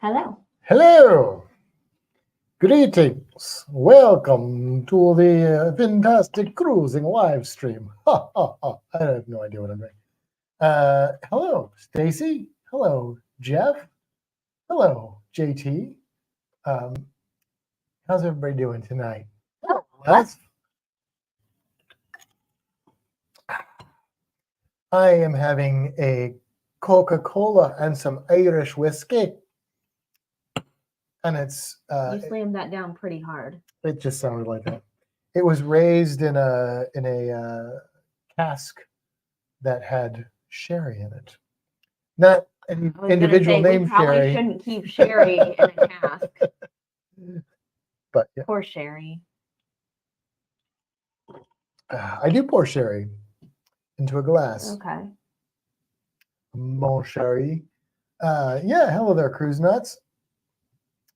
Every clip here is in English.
Hello. Hello. Greetings. Welcome to the fantastic cruising live stream. Ha, ha, ha. I have no idea what I'm doing. Hello, Stacy. Hello, Jeff. Hello, JT. Um, how's everybody doing tonight? Oh, I am having a Coca-Cola and some Irish whiskey. And it's you slammed that down pretty hard. it just sounded like that. It was raised in a cask that had sherry in it. Not an I was individual gonna say, name we probably sherry, shouldn't keep sherry in a cask. but yeah, Poor sherry. I do pour sherry into a glass. Okay. Mon sherry. Yeah, hello there, cruise nuts.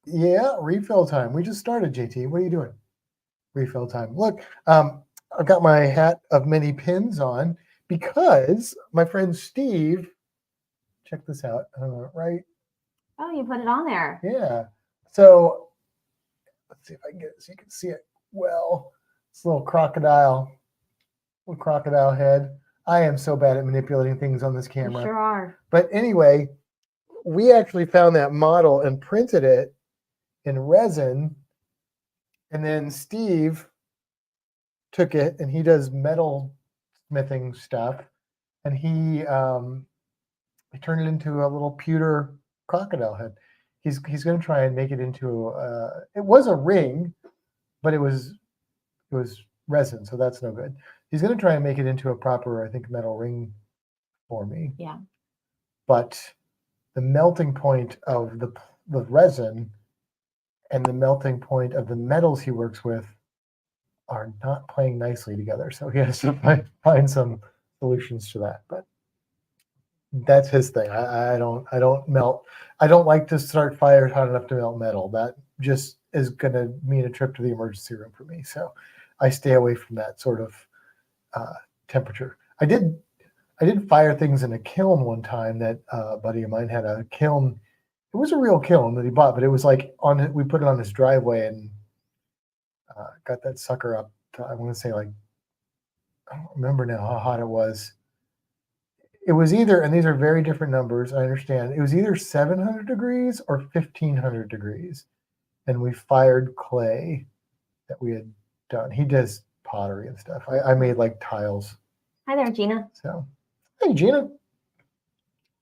Yeah, refill time. We just started, JT. What are you doing? Refill time. Look, I've got my hat of many pins on because my friend Steve, check this out, right? Oh, you put it on there. Yeah. So let's see if I can get it so you can see it well. It's a little crocodile head. I am so bad at manipulating things on this You camera. sure are. But anyway, we actually found that model and printed it in resin. And then Steve took it and he does metal smithing stuff. And he turned it into a little pewter crocodile head. He's going to try and make it into it was a ring, but it was resin, so that's no good. He's going to try and make it into a proper, I think, metal ring for me. Yeah. But the melting point of the resin and the melting point of the metals he works with are not playing nicely together. So he has to find some solutions to that. But that's his thing. I don't melt. I don't like to start fires hot enough to melt metal. That just is going to mean a trip to the emergency room for me. So I stay away from that sort of temperature. I did fire things in a kiln one time. That a buddy of mine had a kiln. It was a real kiln that he bought, but it was like we put it on his driveway and got that sucker up to, I want to say, like, I don't remember now how hot it was. It was either, and these are very different numbers, I understand, it was either 700 degrees or 1500 degrees. And we fired clay that we had done. He does pottery and stuff. I made like tiles. Hi there, Gina. So, hey, Gina.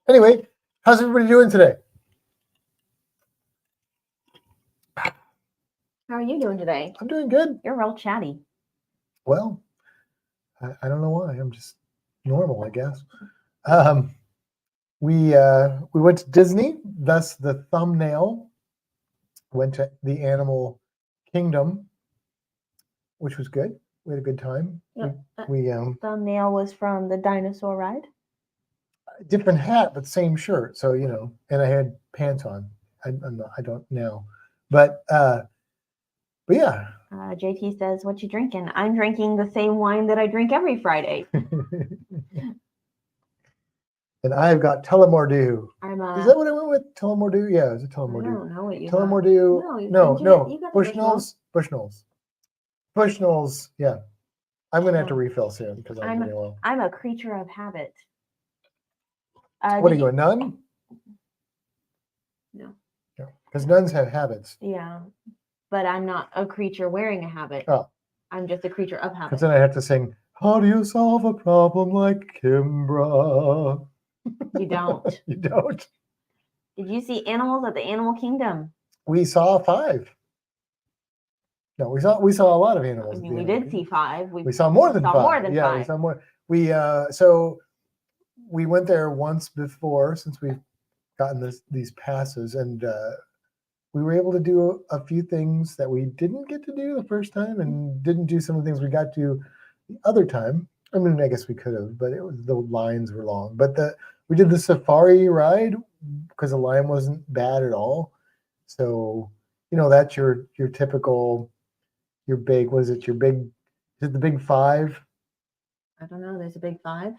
Anyway, how's everybody doing today? How are you doing today? I'm doing good. You're real chatty. Well, I don't know why. I'm just normal, I guess. We went to Disney, thus the thumbnail. Went to the Animal Kingdom, which was good. We had a good time. Yep. We Thumbnail was from the dinosaur ride. Different hat, but same shirt. So and I had pants on. I don't now, but yeah. JT says, "What you drinking?" I'm drinking the same wine that I drink every Friday. And I've got Tullamore-Dew. Is that what I went with? Tullamore-Dew? Yeah, it was a Tullamore-Dew. I don't know what you Tullamore-Dew. No. Bushnell's. Yeah. I'm gonna have to refill soon because I'm getting low. I'm a creature of habit. What are you, a nun? No. Because nuns have habits. Yeah, but I'm not a creature wearing a habit. Oh. I'm just a creature of habit. Because then I have to sing, "How do you solve a problem like Kimbra?" You don't. You don't. Did you see animals at the Animal Kingdom? We saw 5. No, we saw a lot of animals. I mean, we did see 5. We saw more than 5. More than 5. We saw more. So we went there once before since we've gotten these passes, and we were able to do a few things that we didn't get to do the first time, and didn't do some of the things we got to the other time. I mean, I guess we could have, but the lines were long. But we did the safari ride because the line wasn't bad at all. So that's your typical, your big. Was it your big? Is it the big 5? I don't know. There's a big 5.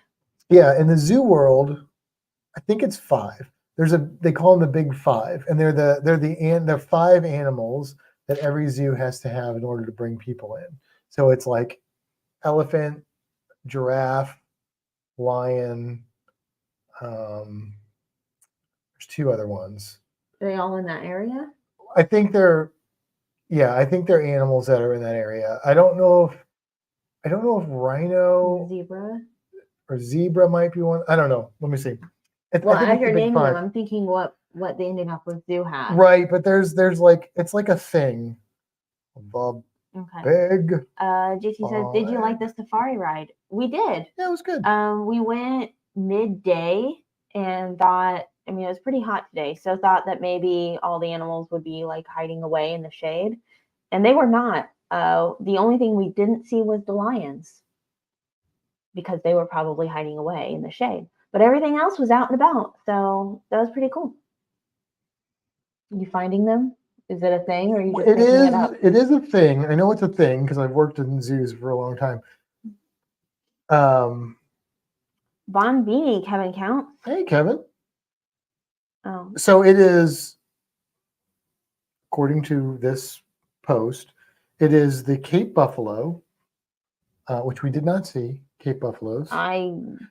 Yeah, in the zoo world, I think it's 5. they call them the big five, and they're 5 animals that every zoo has to have in order to bring people in. So it's like elephant, giraffe, lion. There's 2 other ones. Are they all in that area? I think they're animals that are in that area. I don't know if rhino Zebra. or zebra might be one. I don't know. Let me see. Well, I think as it's you're the big naming 5. them, I'm thinking what the Indianapolis Zoo has. Right, but there's like it's like a thing. The Okay. big. JT says, "Did you like the safari ride?" We did. Yeah, it was good. We went midday and thought. I mean, it was pretty hot today, so thought that maybe all the animals would be like hiding away in the shade, and they were not. The only thing we didn't see was the lions because they were probably hiding away in the shade. But everything else was out and about, so that was pretty cool. You finding them? Is it a thing, or are you just making it up? It is a thing. I know it's a thing because I've worked in zoos for a long time. Bonbini, Kevin counts. Hey, Kevin. Oh. So it is, according to this post, it is the Cape Buffalo, which we did not see. Cape Buffaloes.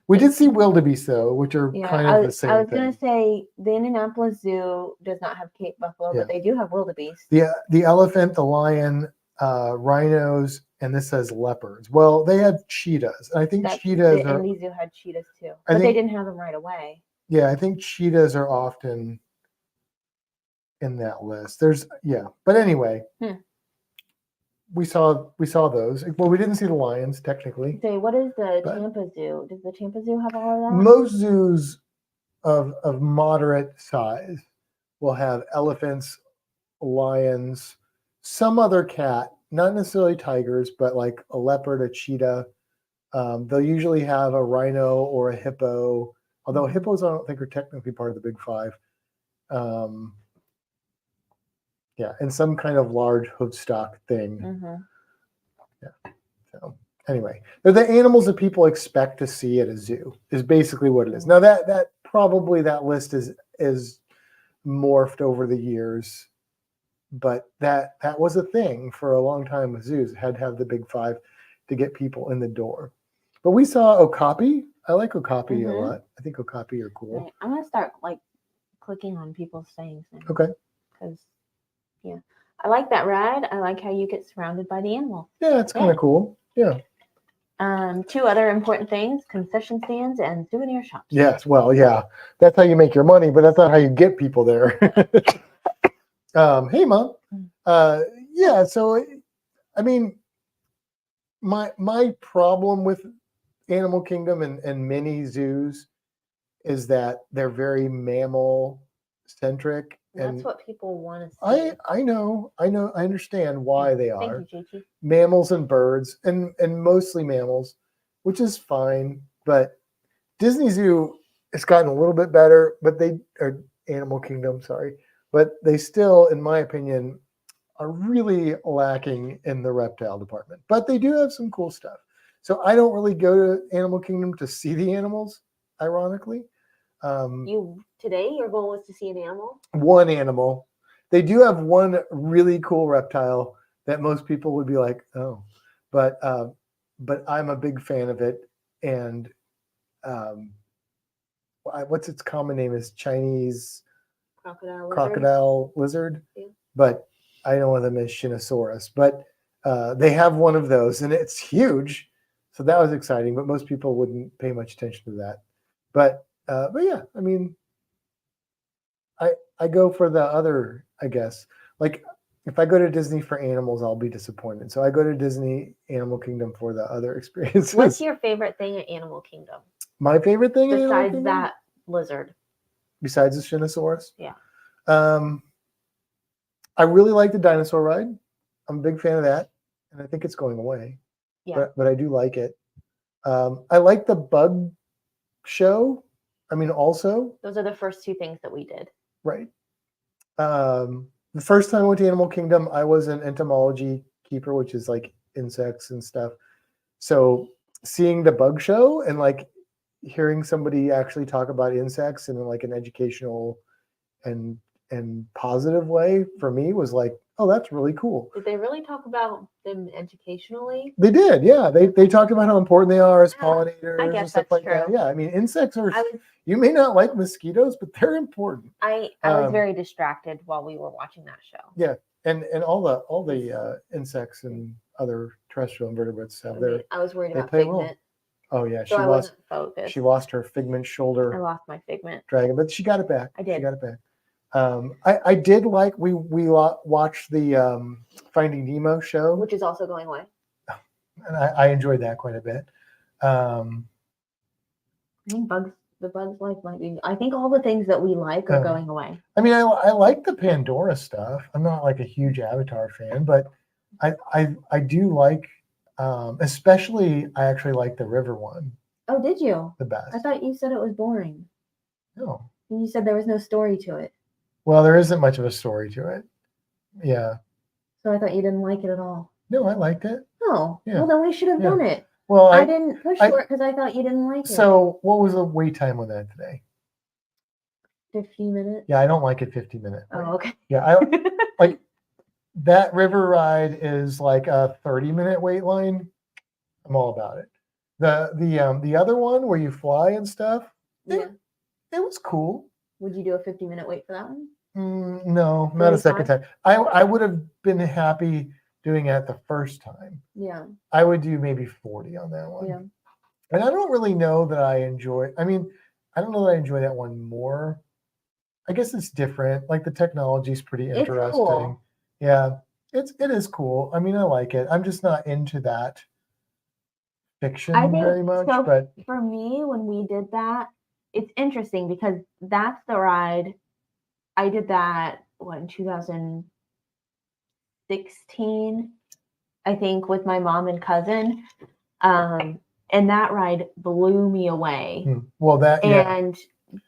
We did see wildebeest though, which are kind of the same thing. I was going to say the Indianapolis Zoo does not have Cape Buffalo, but they do have wildebeest. The elephant, the lion, rhinos, and this says leopards. Well, they had cheetahs. I think cheetahs the Indy Zoo had cheetahs too, but they didn't have them right away. Yeah, I think cheetahs are often in that list. But anyway. We saw those. Well, we didn't see the lions technically. Say, what is the Tampa Zoo? Does the Tampa Zoo have all of that? Most zoos of moderate size will have elephants, lions, some other cat, not necessarily tigers, but like a leopard, a cheetah. They'll usually have a rhino or a hippo, although hippos I don't think are technically part of the big 5. And some kind of large hoofstock thing. Yeah. So anyway, they're the animals that people expect to see at a zoo is basically what it is. Now that probably that list is morphed over the years, but that was a thing for a long time with zoos. It had to have the big 5 to get people in the door. But we saw okapi. I like okapi a lot. I think okapi are cool. Right. I'm gonna start like clicking on people's sayings now. Okay. Because I like that ride. I like how you get surrounded by the animal. Yeah, it's kind of cool. Yeah. 2 other important things: concession stands and souvenir shops. Yes, well, yeah, that's how you make your money, but that's not how you get people there. Hey, Mom. Yeah, so I mean, my problem with Animal Kingdom and many zoos is that they're very mammal centric. That's what people want to see. I know. I understand why they are. Thank you, JT. Mammals and birds, and mostly mammals, which is fine. But Disney Zoo has gotten a little bit better, or Animal Kingdom, sorry, but they still, in my opinion, are really lacking in the reptile department. But they do have some cool stuff. So I don't really go to Animal Kingdom to see the animals, ironically. Today your goal was to see an animal? One animal. They do have one really cool reptile that most people would be like, oh, but I'm a big fan of it. And what's its common name is Chinese crocodile lizard. Yeah. But I know one of them is Shinosaurus. But they have one of those, and it's huge. So that was exciting. But most people wouldn't pay much attention to that. But yeah, I mean, I go for the other, I guess. Like if I go to Disney for animals, I'll be disappointed. So I go to Disney Animal Kingdom for the other experiences. What's your favorite thing at Animal Kingdom? My favorite thing besides that lizard. Besides the Shinosaurus? Yeah. I really like the dinosaur ride. I'm a big fan of that, and I think it's going away. Yeah. But I do like it. I like the bug show. I mean, also. Those are the first 2 things that we did. Right. The first time I went to Animal Kingdom, I was an entomology keeper, which is like insects and stuff. So seeing the bug show and like hearing somebody actually talk about insects in like an educational and positive way for me was like, oh, that's really cool. Did they really talk about them educationally? They did, yeah. They talked about how important they are as Yeah, pollinators I and guess stuff that's like that. true. Yeah, I mean, insects are. I was You may not like mosquitoes, but they're important. I was very distracted while we were watching that show. Yeah, and all the insects and other terrestrial invertebrates have their. I was worried they about play a role. Figment, Oh yeah, so I wasn't focused. she lost her Figment I shoulder lost my Figment. dragon, but she got it back. I did. She got it back. I did like we watched the Finding Nemo show, Which is also going away. and I enjoyed that quite a bit. I think the Bugs Life might be. I think all the things that we like are going away. I mean, I like the Pandora stuff. I'm not like a huge Avatar fan, but I do like, especially I actually like the river one. Oh, did you? The best. I thought you said it was boring. No. You said there was no story to it. Well, there isn't much of a story to it. Yeah. So I thought you didn't like it at all. No, I liked it. Oh, yeah. Well, then we should have done it. Well, I didn't push for it because I thought you didn't like it. So, what was the wait time on that today? 15 minutes. Yeah, I don't like it 50 minutes. Oh, okay. Yeah, I like that river ride is like a 30-minute wait line. I'm all about it. The other one where you fly and stuff, it was cool. Would you do a 50-minute wait for that one? No, not a second time. I would have been happy doing it the first time. Yeah. I would do maybe 40 on that one. Yeah. And I don't really know that I enjoy. I mean, I don't know that I enjoy that one more. I guess it's different. Like the technology is pretty interesting. It's cool. Yeah, it is cool. I mean, I like it. I'm just not into that fiction very much. So but for me, when we did that, it's interesting because that's the ride. I did that in 2016, I think, with my mom and cousin. And that ride blew me away. Well,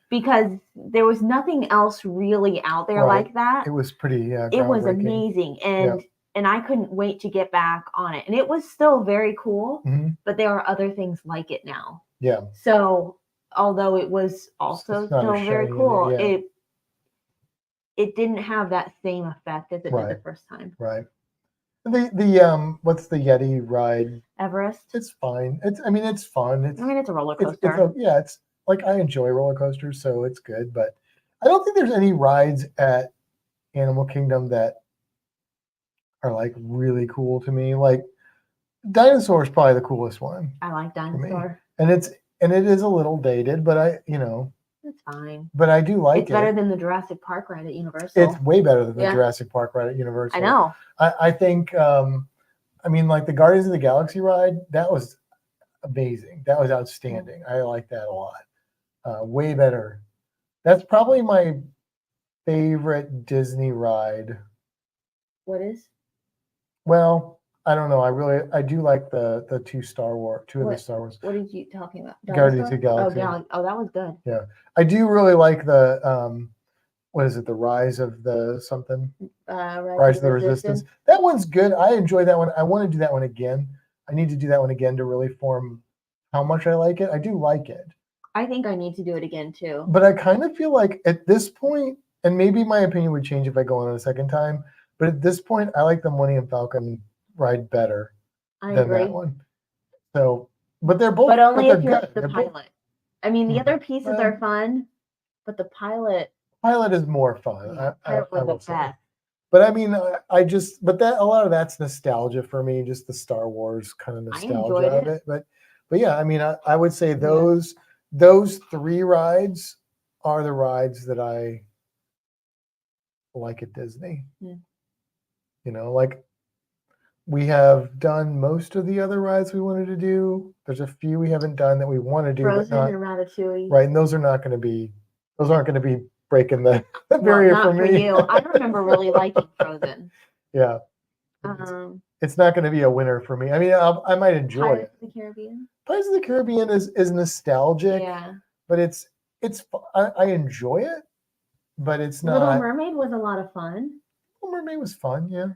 because there was nothing else really out there like that. It was pretty, it was amazing. And I couldn't wait to get back on it. And it was still very cool, but there are other things like it now. Yeah. So although it was also still very cool, it didn't have that same effect as it did the first time. Right. The what's the Yeti ride? Everest. It's fine. It's fun. It's a roller coaster. It's like I enjoy roller coasters, so it's good. But I don't think there's any rides at Animal Kingdom that are like really cool to me. Like Dinosaur is probably the coolest one. I like Dinosaur. And it is a little dated, but it's fine. But I do like it. It's better than the Jurassic Park ride at Universal. It's way better than the Jurassic Park ride at Universal. I know. I think, like the Guardians of the Galaxy ride, that was amazing. That was outstanding. I like that a lot. Way better. That's probably my favorite Disney ride. What is? Well, I don't know. I do like the two of the Star Wars. What are you talking about? Guardians of the Galaxy. Oh, that was good. Yeah, I do really like the what is it? The Rise of the something. Rise of the Resistance. That one's good. I enjoy that one. I want to do that one again. I need to do that one again to really form how much I like it. I do like it. I think I need to do it again too. But I kind of feel like at this point, and maybe my opinion would change if I go on a second time, but at this point, I like the Millennium Falcon ride better than that one. So, but they're both. But only if you're the pilot. I mean, the other pieces are fun, but the pilot. Pilot is more fun. Pilot was the best. But I mean, but a lot of that's nostalgia for me, just the Star Wars kind of nostalgia of it. But yeah, I mean, I would say those three rides are the rides that I like at Disney. Yeah. Like we have done most of the other rides we wanted to do. There's a few we haven't done that we want to do. Frozen and Ratatouille. Right, and those aren't going to be breaking the barrier for me. For you. I remember really liking Frozen. Yeah. It's not going to be a winner for me. I mean, I might enjoy it. Pirates of the Caribbean. Pirates of the Caribbean is nostalgic. Yeah. But I enjoy it, but it's not. Little Mermaid was a lot of fun. Little Mermaid was fun, yeah.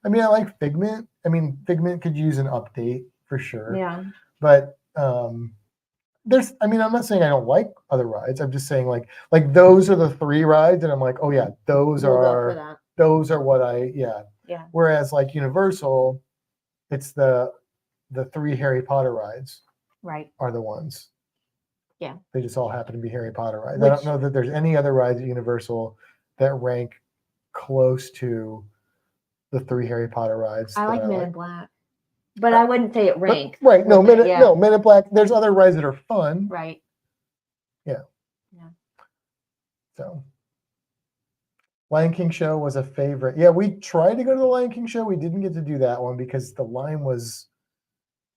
I mean, I like Figment. I mean, Figment could use an update for sure. Yeah. But I mean, I'm not saying I don't like other rides. I'm just saying like those are the 3 rides, and I'm like, oh yeah, those We'll go for are that. those are what I yeah. Yeah. Whereas like Universal, it's the 3 Harry Potter rides Right. are the ones. Yeah. They just all happen to be Harry Potter rides. I don't know that there's any other rides at Universal that rank close to the 3 Harry Potter rides. I like Men in Black, but I wouldn't say it ranks. Right. No, Men in Black. There's Yeah. other rides that are fun. Right. Yeah. Yeah. So Lion King show was a favorite. Yeah, we tried to go to the Lion King show. We didn't get to do that one because the line was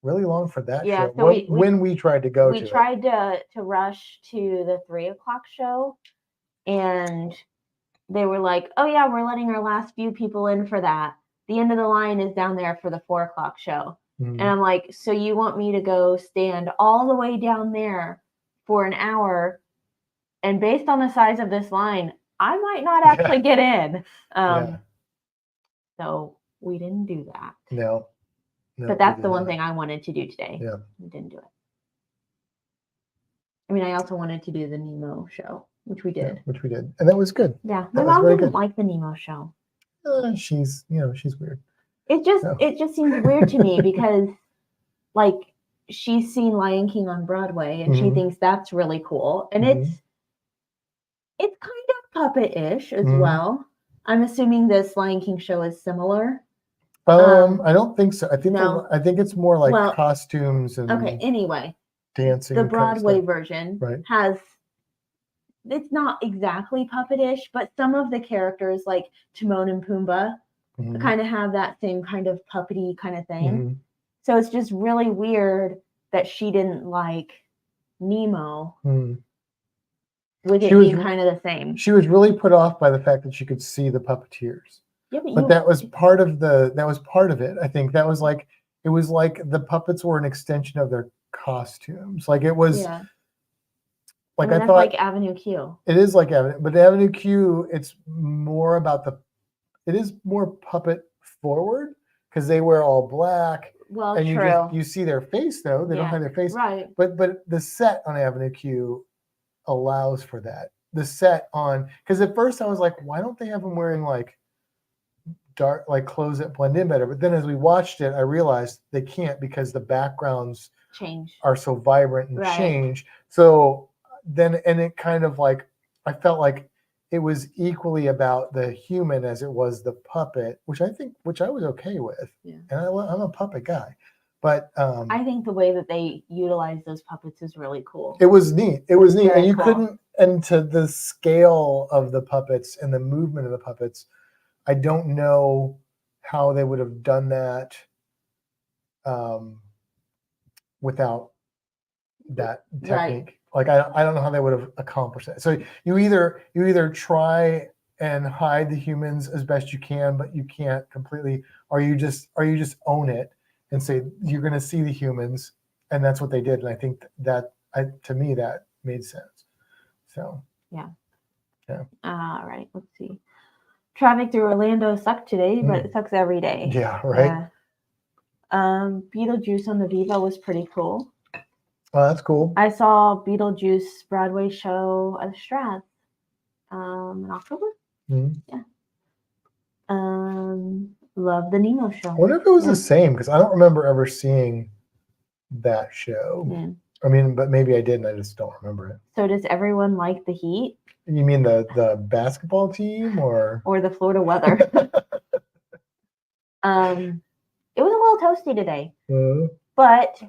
really long for that show. So when we tried to go we tried to rush to the 3:00 show, and they were like, oh yeah, we're letting our last few people in for that. The end of the line is down there for the 4:00 show. Mm-hmm. And I'm like, so you want me to go stand all the way down there for an hour, and based on the size of this line, I might not actually get in. So we didn't do that. No, but that's the one thing I wanted to do today. Yeah. I didn't do it. I mean, I also wanted to do the Nemo show, which we did. And that was good. Yeah. My mom didn't like the Nemo show. She's weird. It just seems weird to me because like she's seen Lion King on Broadway and she thinks that's really cool. And it's kind of puppet-ish as well. I'm assuming this Lion King show is similar. I don't think so. I think it's more like costumes and anyway, dancing. The Broadway version has it's not exactly puppet-ish, but some of the characters like Timon and Pumbaa kind of have that same kind of puppety kind of thing. So it's just really weird that she didn't like Nemo. With it being kind of the same. She was really put off by the fact that she could see the puppeteers. Yeah, but that was part of it. I think that was like it was like the puppets were an extension of their costumes. Like it was like I thought like Avenue Q. It is like Avenue, but Avenue Q, it's more about it is more puppet forward because they wear all black. Well, and true. You see their face though. They don't have their face. Right. But the set on Avenue Q allows for that. The set on because at first I was like, why don't they have them wearing like dark clothes that blend in better? But then as we watched it, I realized they can't because the backgrounds are so vibrant and change. So then it kind of like I felt like it was equally about the human as it was the puppet, which I was okay with. Yeah. And I'm a puppet guy. But I think the way that they utilize those puppets is really cool. It was neat. And you cool. couldn't, and to the scale of the puppets and the movement of the puppets, I don't know how they would have done that without that technique. Like I don't know how they would have accomplished that. So you either try and hide the humans as best you can, but you can't completely, or you just own it and say you're going to see the humans, and that's what they did. And I think that to me that made sense. So yeah. All right, let's see. Traffic through Orlando sucked today, but it sucks every day. Yeah, right. Beetlejuice on the Viva was pretty cool. Oh, that's cool. I saw Beetlejuice Broadway show at the Strat in October. Yeah. Love the Nemo show. I wonder if it was the same because I don't remember ever seeing that show. I mean, but maybe I did and I just don't remember it. So does everyone like the heat? You mean the basketball team or the Florida weather? It was a little toasty today, but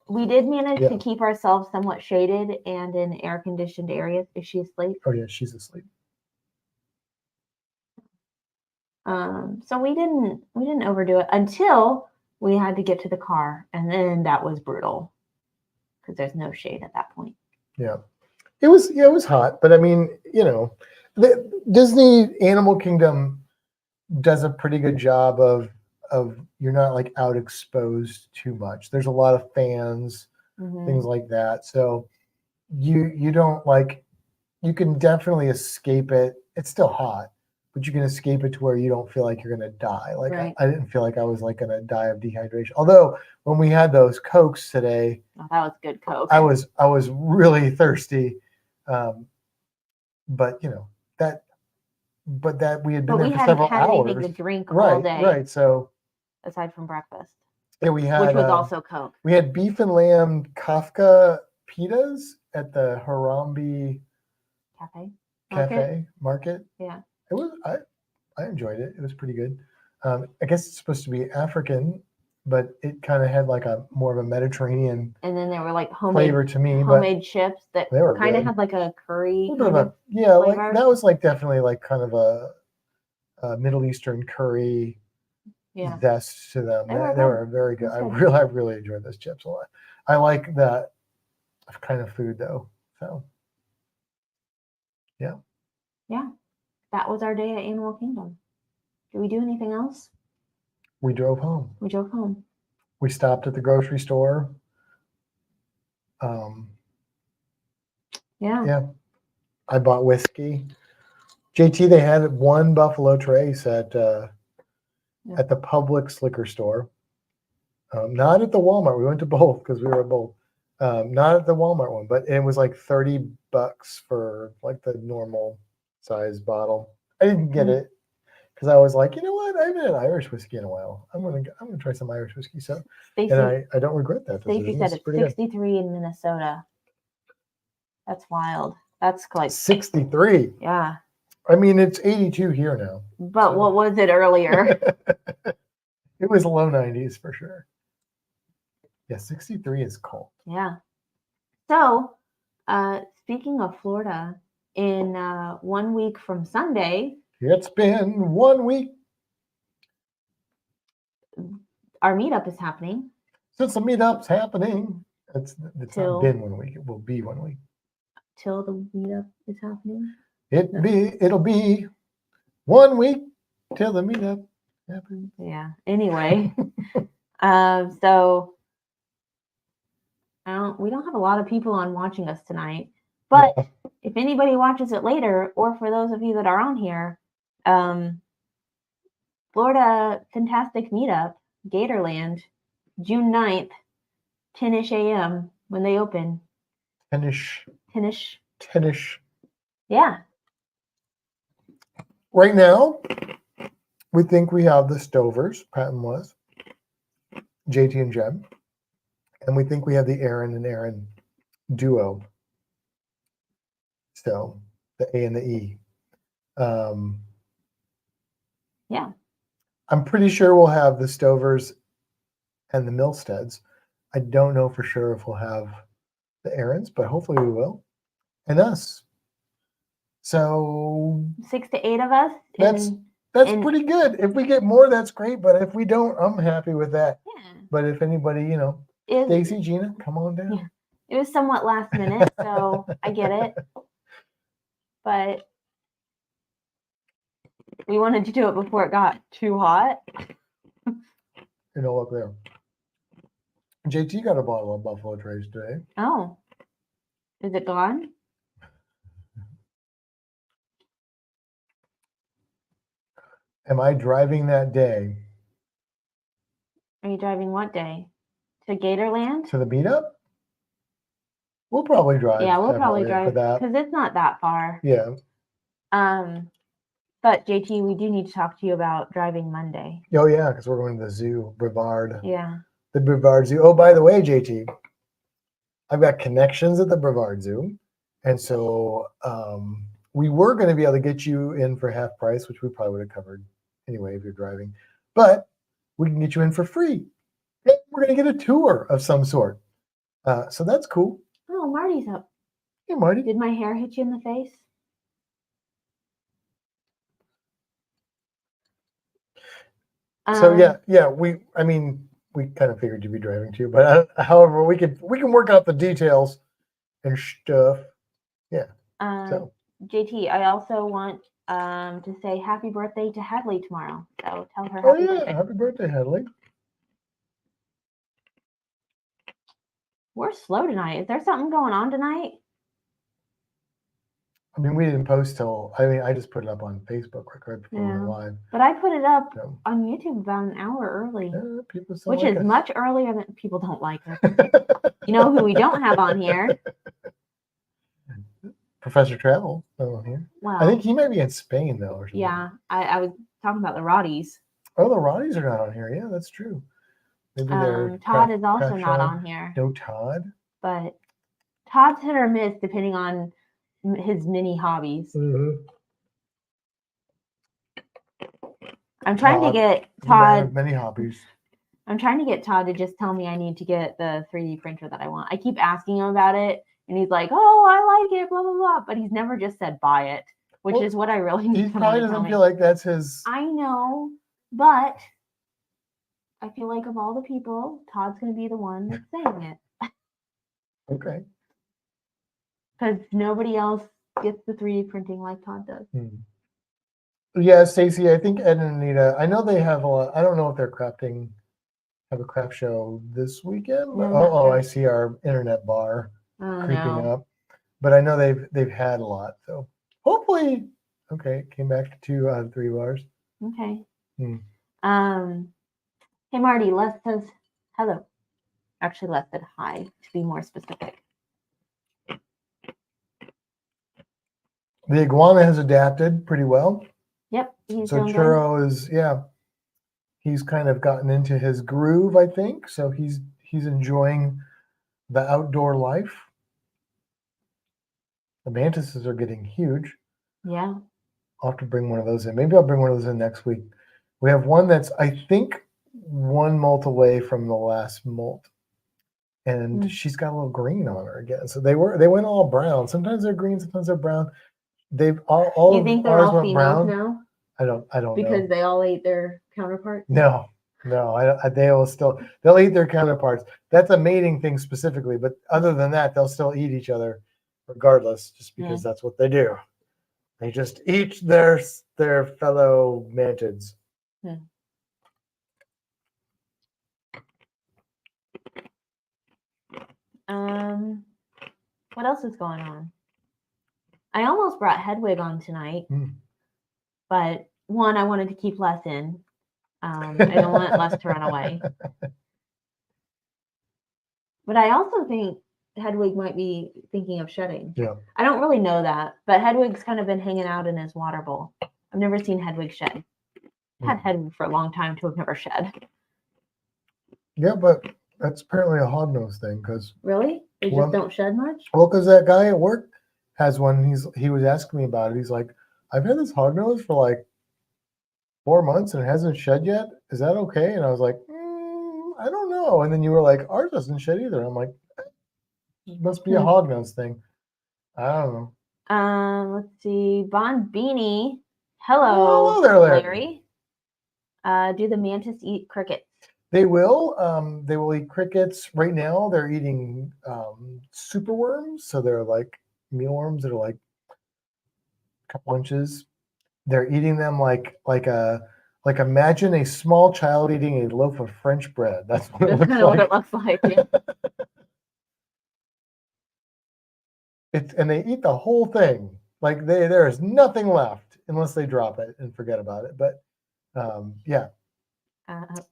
we did manage to keep ourselves somewhat shaded and in air-conditioned areas. Is she asleep? Oh yeah, she's asleep. So we didn't overdo it until we had to get to the car, and then that was brutal because there's no shade at that point. Yeah. It was hot, but I mean, the Disney Animal Kingdom does a pretty good job of you're not like out exposed too much. There's a lot of fans, things like that. So you don't you can definitely escape it. It's still hot, but you can escape it to where you don't feel like you're going to die. Like Right. I didn't feel like I was like going to die of dehydration. Although when we had those Cokes today, Oh, that was good Coke. I was really thirsty. But that we had been But there we for hadn't several had anything hours. to drink all Right, day right. So aside from breakfast, yeah, we had which was also Coke. we had beef and lamb Kafka pitas at the Harambe Cafe Market. Yeah. It was I enjoyed it. It was pretty good. I guess it's supposed to be African, but it kind of had like a more of a Mediterranean And then there were like flavor to me. homemade chips that they were kind of good. had like a curry Kind of flavor. like that was like definitely like kind of a Middle Eastern curry zest to them. They were very good. I really enjoyed those chips a lot. I like that kind of food though. So yeah. Yeah. That was our day at Animal Kingdom. Did we do anything else? We drove home. We stopped at the grocery store. Yeah. I bought whiskey. JT, they had one Buffalo Trace at the Publix liquor store. Not at the Walmart. We went to both because we were at both. Not at the Walmart one, but it was like $30 for like the normal size bottle. I didn't get it because I was like, you know what? I haven't had Irish whiskey in a while. I'm gonna try some Irish whiskey. So, Stacey, and I don't regret that. Stacey said it's 63 in Minnesota. That's wild. That's like 63. Yeah. I mean, it's 82 here now. But what was it earlier? It was low 90s for sure. Yeah, 63 is cold. Yeah. So, speaking of Florida, in 1 week from Sunday, it's been 1 week. Our meetup is happening. Since the meetup's happening, it's not been 1 week. It will be 1 week. Till the meetup is happening. It'll be 1 week till the meetup happens. Yeah. Anyway, so we don't have a lot of people on watching us tonight, but if anybody watches it later, or for those of you that are on here, Florida Fantastic Meetup, Gatorland, June 9th, 10-ish a.m. when they open. 10-ish. Yeah. Right now, we think we have the Stovers, Patton was, JT and Jem, and we think we have the Aaron and Aaron duo. So the A and the E. Yeah. I'm pretty sure we'll have the Stovers and the Milsteads. I don't know for sure if we'll have the Aarons, but hopefully we will. And us. So 6 to 8 of us. That's pretty good. If we get more, that's great. But if we don't, I'm happy with that. Yeah. But if anybody, Stacey, Gina, come on down. Yeah. It was somewhat last minute, so I get it. But we wanted to do it before it got too hot. Look there. JT got a bottle of Buffalo Trace today. Oh. Is it gone? Am I driving that day? Are you driving what day? To Gatorland? To the meetup? We'll probably drive. Yeah, we'll probably drive because it's not that far. Yeah. But JT, we do need to talk to you about driving Monday. Oh yeah, because we're going to the zoo, Brevard. Yeah. The Brevard Zoo. Oh, by the way, JT, I've got connections at the Brevard Zoo, and so we were going to be able to get you in for half price, which we probably would have covered anyway if you're driving. But we can get you in for free. We're going to get a tour of some sort. So that's cool. Oh, Marty's up. Hey, Marty. Did my hair hit you in the face? So yeah, we kind of figured you'd be driving too, but however, we can work out the details and stuff. Yeah. So JT, I also want to say happy birthday to Hadley tomorrow. So tell her happy birthday. Happy birthday, Hadley. We're slow tonight. Is there something going on tonight? I mean, we didn't post till. I mean, I just put it up on Facebook right before we Yeah. went live. But I put it up So, on YouTube about an hour early, people still which like is us. much earlier than people don't like us. You know who we don't have on here? Professor Travel still here. Well, I think he might be in Spain though, or something. yeah, I was talking about the Roddies. Oh, the Roddies are not on here. Yeah, that's true. Maybe they're Todd is also crash not on. on here. No Todd. But Todd's hit or miss depending on his mini hobbies. Mm-hmm. I'm trying to get Todd. Many hobbies. I'm trying to get Todd to just tell me I need to get the 3D printer that I want. I keep asking him about it, and he's like, "Oh, I like it," blah blah blah. But he's never just said buy it, which is what I really need. He probably doesn't feel like that's his. I know, but I feel like of all the people, Todd's going to be the one that's saying it. Okay. Because nobody else gets the 3D printing like Todd does. Yeah, Stacy, I think Ed and Anita, I know they have a lot. I don't know if they're have a craft show this weekend. But, I see our internet bar creeping up. But I know they've had a lot. So hopefully, okay, came back to 2 out of 3 bars. Okay. Hey Marty, Les says hello. Actually, Les said hi, to be more specific. The iguana has adapted pretty well. Yep. So Churro is, he's kind of gotten into his groove, I think. So he's enjoying the outdoor life. The mantises are getting huge. Yeah. I'll have to bring one of those in. Maybe I'll bring one of those in next week. We have one that's, I think, 1 molt away from the last molt. And she's got a little green on her again. So they went all brown. Sometimes they're green, sometimes they're brown. They've all you think they're all females now? I don't know. Because they all ate their counterparts? No. They'll eat their counterparts. That's a mating thing specifically, but other than that, they'll still eat each other regardless, just because that's what they do. They just eat their fellow mantids. What else is going on? I almost brought Hedwig on tonight, but one, I wanted to keep Les in. I don't want Les to run away. But I also think Hedwig might be thinking of shedding. Yeah. I don't really know that, but Hedwig's kind of been hanging out in his water bowl. I've never seen Hedwig shed. I've had Hedwig for a long time to have never shed. Yeah, but that's apparently a hognose thing, because really, they just don't shed much. Well, because that guy at work has one. He was asking me about it. He's like, I've had this hognose for like 4 months and it hasn't shed yet. Is that okay? And I was like, I don't know. And then you were like, ours doesn't shed either. I'm like, it must be a hognose thing. I don't know. Let's see. Bon Beanie. Hello. Oh, hello there, Larry. Do the mantis eat crickets? They will. They will eat crickets. Right now, they're eating super worms. So they're like mealworms that are like a couple inches. They're eating them like imagine a small child eating a loaf of French bread. That's kind of what it looks like. Yeah. And they eat the whole thing. Like there is nothing left unless they drop it and forget about it. But yeah,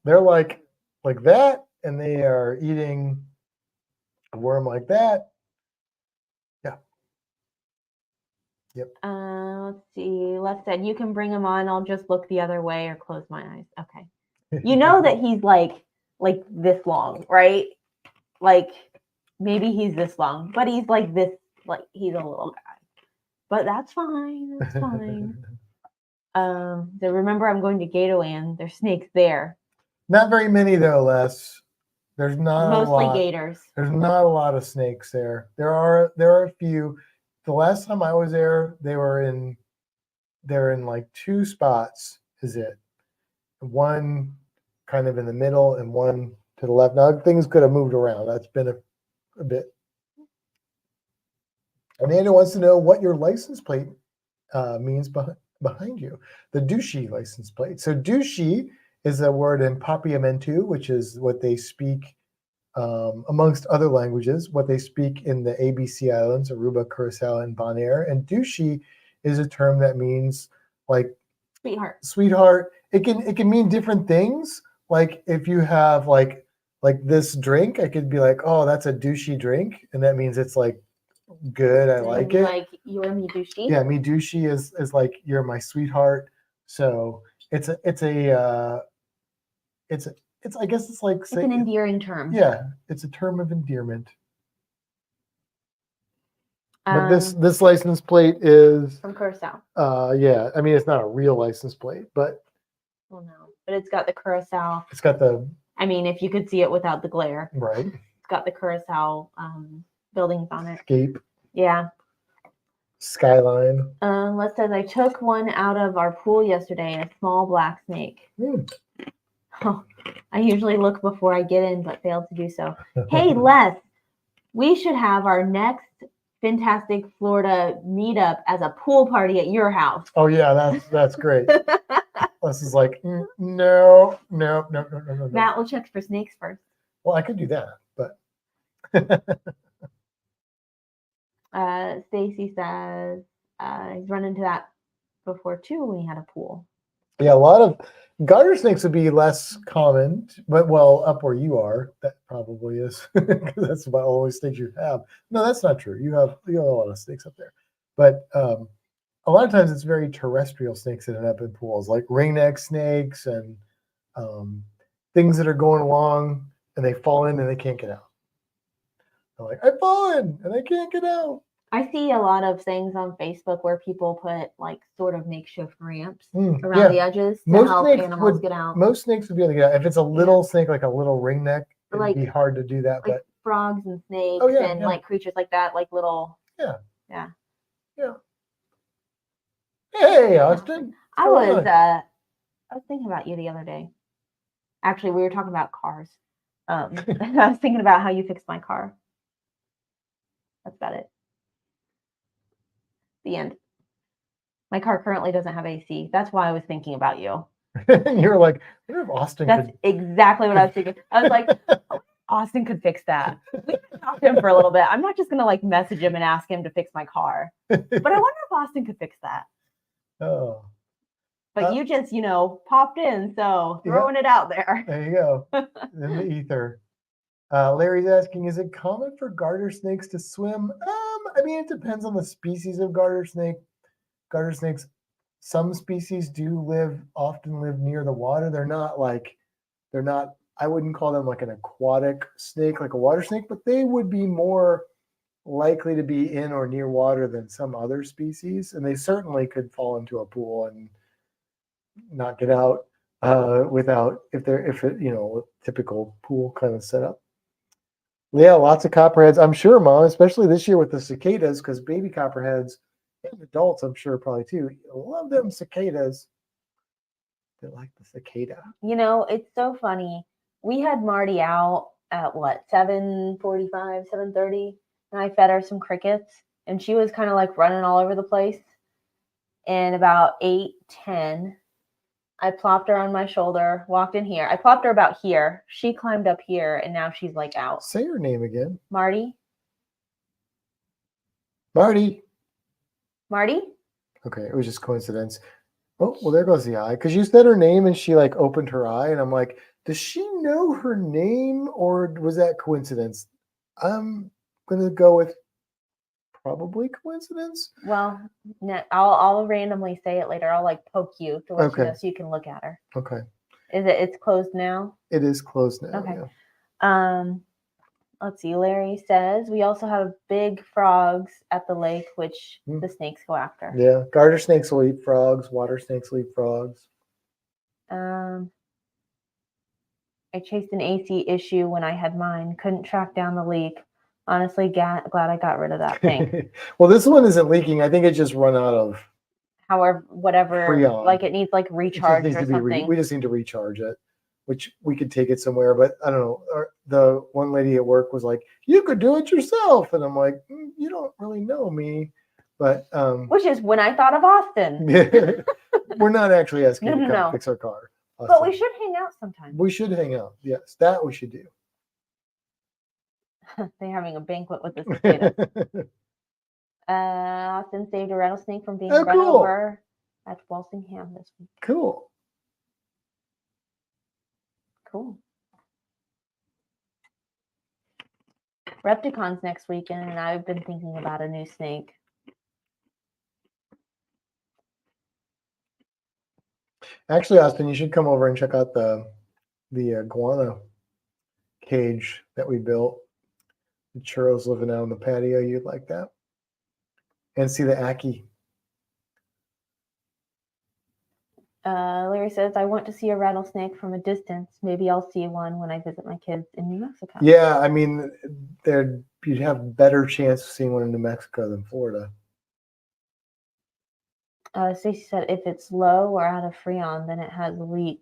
they're like that, and they are eating a worm like that. Yeah. Yep. Let's see. Les said you can bring him on. I'll just look the other way or close my eyes. Okay. You know that he's like this long, right? Like maybe he's this long, but he's like this. Like he's a little guy, but that's fine. That's fine. Remember, I'm going to Gatoland. There's snakes there. Not very many though, Les. There's not mostly a lot. gators. There's not a lot of snakes there. There are a few. The last time I was there, they're in like 2 spots. Is it one kind of in the middle and one to the left? Now things could have moved around. That's been a bit. Amanda wants to know what your license plate means behind you. The Dushi license plate. So Dushi is a word in Papiamentu, which is what they speak amongst other languages, what they speak in the ABC Islands, Aruba, Curacao, and Bonaire. And douchey is a term that means like sweetheart. It can mean different things. Like if you have like this drink, I could be like, oh, that's a douchey drink, and that means it's like good. I like it. Like you're me douchey. Yeah, me douchey is like you're my sweetheart. So it's I guess it's like it's an endearing term. Yeah, it's a term of endearment. But this license plate is from Curacao. Yeah, I mean it's not a real license plate, but well, no, but it's got the Curacao. It's got the. I mean, if you could see it without the glare, right? It's got the Curacao buildings on it. Scape. Yeah. Skyline. Les says I took one out of our pool yesterday, a small black snake. Oh, I usually look before I get in, but failed to do so. Hey, Les, we should have our next Fantastic Florida meetup as a pool party at your house. Oh yeah, that's great. Les is like, no. Matt will check for snakes first. Well, I could do that, but. Stacy says he's run into that before too when he had a pool. Yeah, a lot of garter snakes would be less common, but well, up where you are, that probably is because that's about all the snakes you have. No, that's not true. You have a lot of snakes up there, but a lot of times it's very terrestrial snakes that end up in pools, like ringneck snakes and things that are going along and they fall in and they can't get out. They're like, I've fallen and I can't get out. I see a lot of things on Facebook where people put like sort of makeshift ramps around the edges to help animals get out. Most snakes would be able to get out. If it's a little snake, like a little ringneck, it'd be hard to do that. Like but frogs and snakes and like creatures like that, like little. Yeah. Yeah. Hey, Austin. I was thinking about you the other day. Actually, we were talking about cars. I was thinking about how you fixed my car. That's about it. The end. My car currently doesn't have AC. That's why I was thinking about you. You were like, I wonder if Austin That's exactly what I was thinking. I was like, oh, Austin could fix that. We can talk to him for a little bit. I'm not just going to like message him and ask him to fix my car. But I wonder if Austin could fix that. Oh. But you just, popped in. So throwing it out there. There you go. In the ether. Larry's asking, is it common for garter snakes to swim? I mean, it depends on the species of garter snake. Garter snakes, some species often live near the water. They're not, I wouldn't call them like an aquatic snake, like a water snake, but they would be more likely to be in or near water than some other species. And they certainly could fall into a pool and not get out if typical pool kind of setup. Yeah, lots of copperheads. I'm sure, Mom, especially this year with the cicadas, because baby copperheads and adults, I'm sure, probably too, love them cicadas. They like the cicada. It's so funny. We had Marty out at 7:45, 7:30, and I fed her some crickets, and she was kind of like running all over the place. And about 8:10, I plopped her on my shoulder, walked in here. I plopped her about here. She climbed up here, and now she's like out. Say her name again. Marty. Marty. Okay, it was just coincidence. Oh, well, there goes the eye. Because you said her name, and she like opened her eye, and I'm like, does she know her name, or was that coincidence? I'm gonna go with probably coincidence. Well, no, I'll randomly say it later. I'll like poke you to let you know so you can look at her. Okay. It's closed now? It is closed now. Okay. Yeah. Let's see. Larry says we also have big frogs at the lake, which the snakes go after. Yeah, garter snakes will eat frogs. Water snakes will eat frogs. I chased an AC issue when I had mine. Couldn't track down the leak. Honestly, glad I got rid of that thing. Well, this one isn't leaking. I think it just run out of. However, whatever. Freon. Like it needs like recharge or something. We just need to recharge it, which we could take it somewhere. But I don't know. The one lady at work was like, "You could do it yourself," and I'm like, "You don't really know me." But which is when I thought of Austin. We're not actually asking you to come fix our car. Austin. But we should hang out sometime. We should hang out. Yes, that we should do. They're having a banquet with the cicadas. Austin saved a rattlesnake from being run over at Walsingham this week. Cool. Cool. Repticon's next weekend, and I've been thinking about a new snake. Actually, Austin, you should come over and check out the iguana cage that we built. The churros living out on the patio. You'd like that. And see the Aki. Larry says, I want to see a rattlesnake from a distance. Maybe I'll see one when I visit my kids in New Mexico. Yeah, I mean, you'd have better chance of seeing one in New Mexico than Florida. Stacey said, if it's low or out of Freon, then it has a leak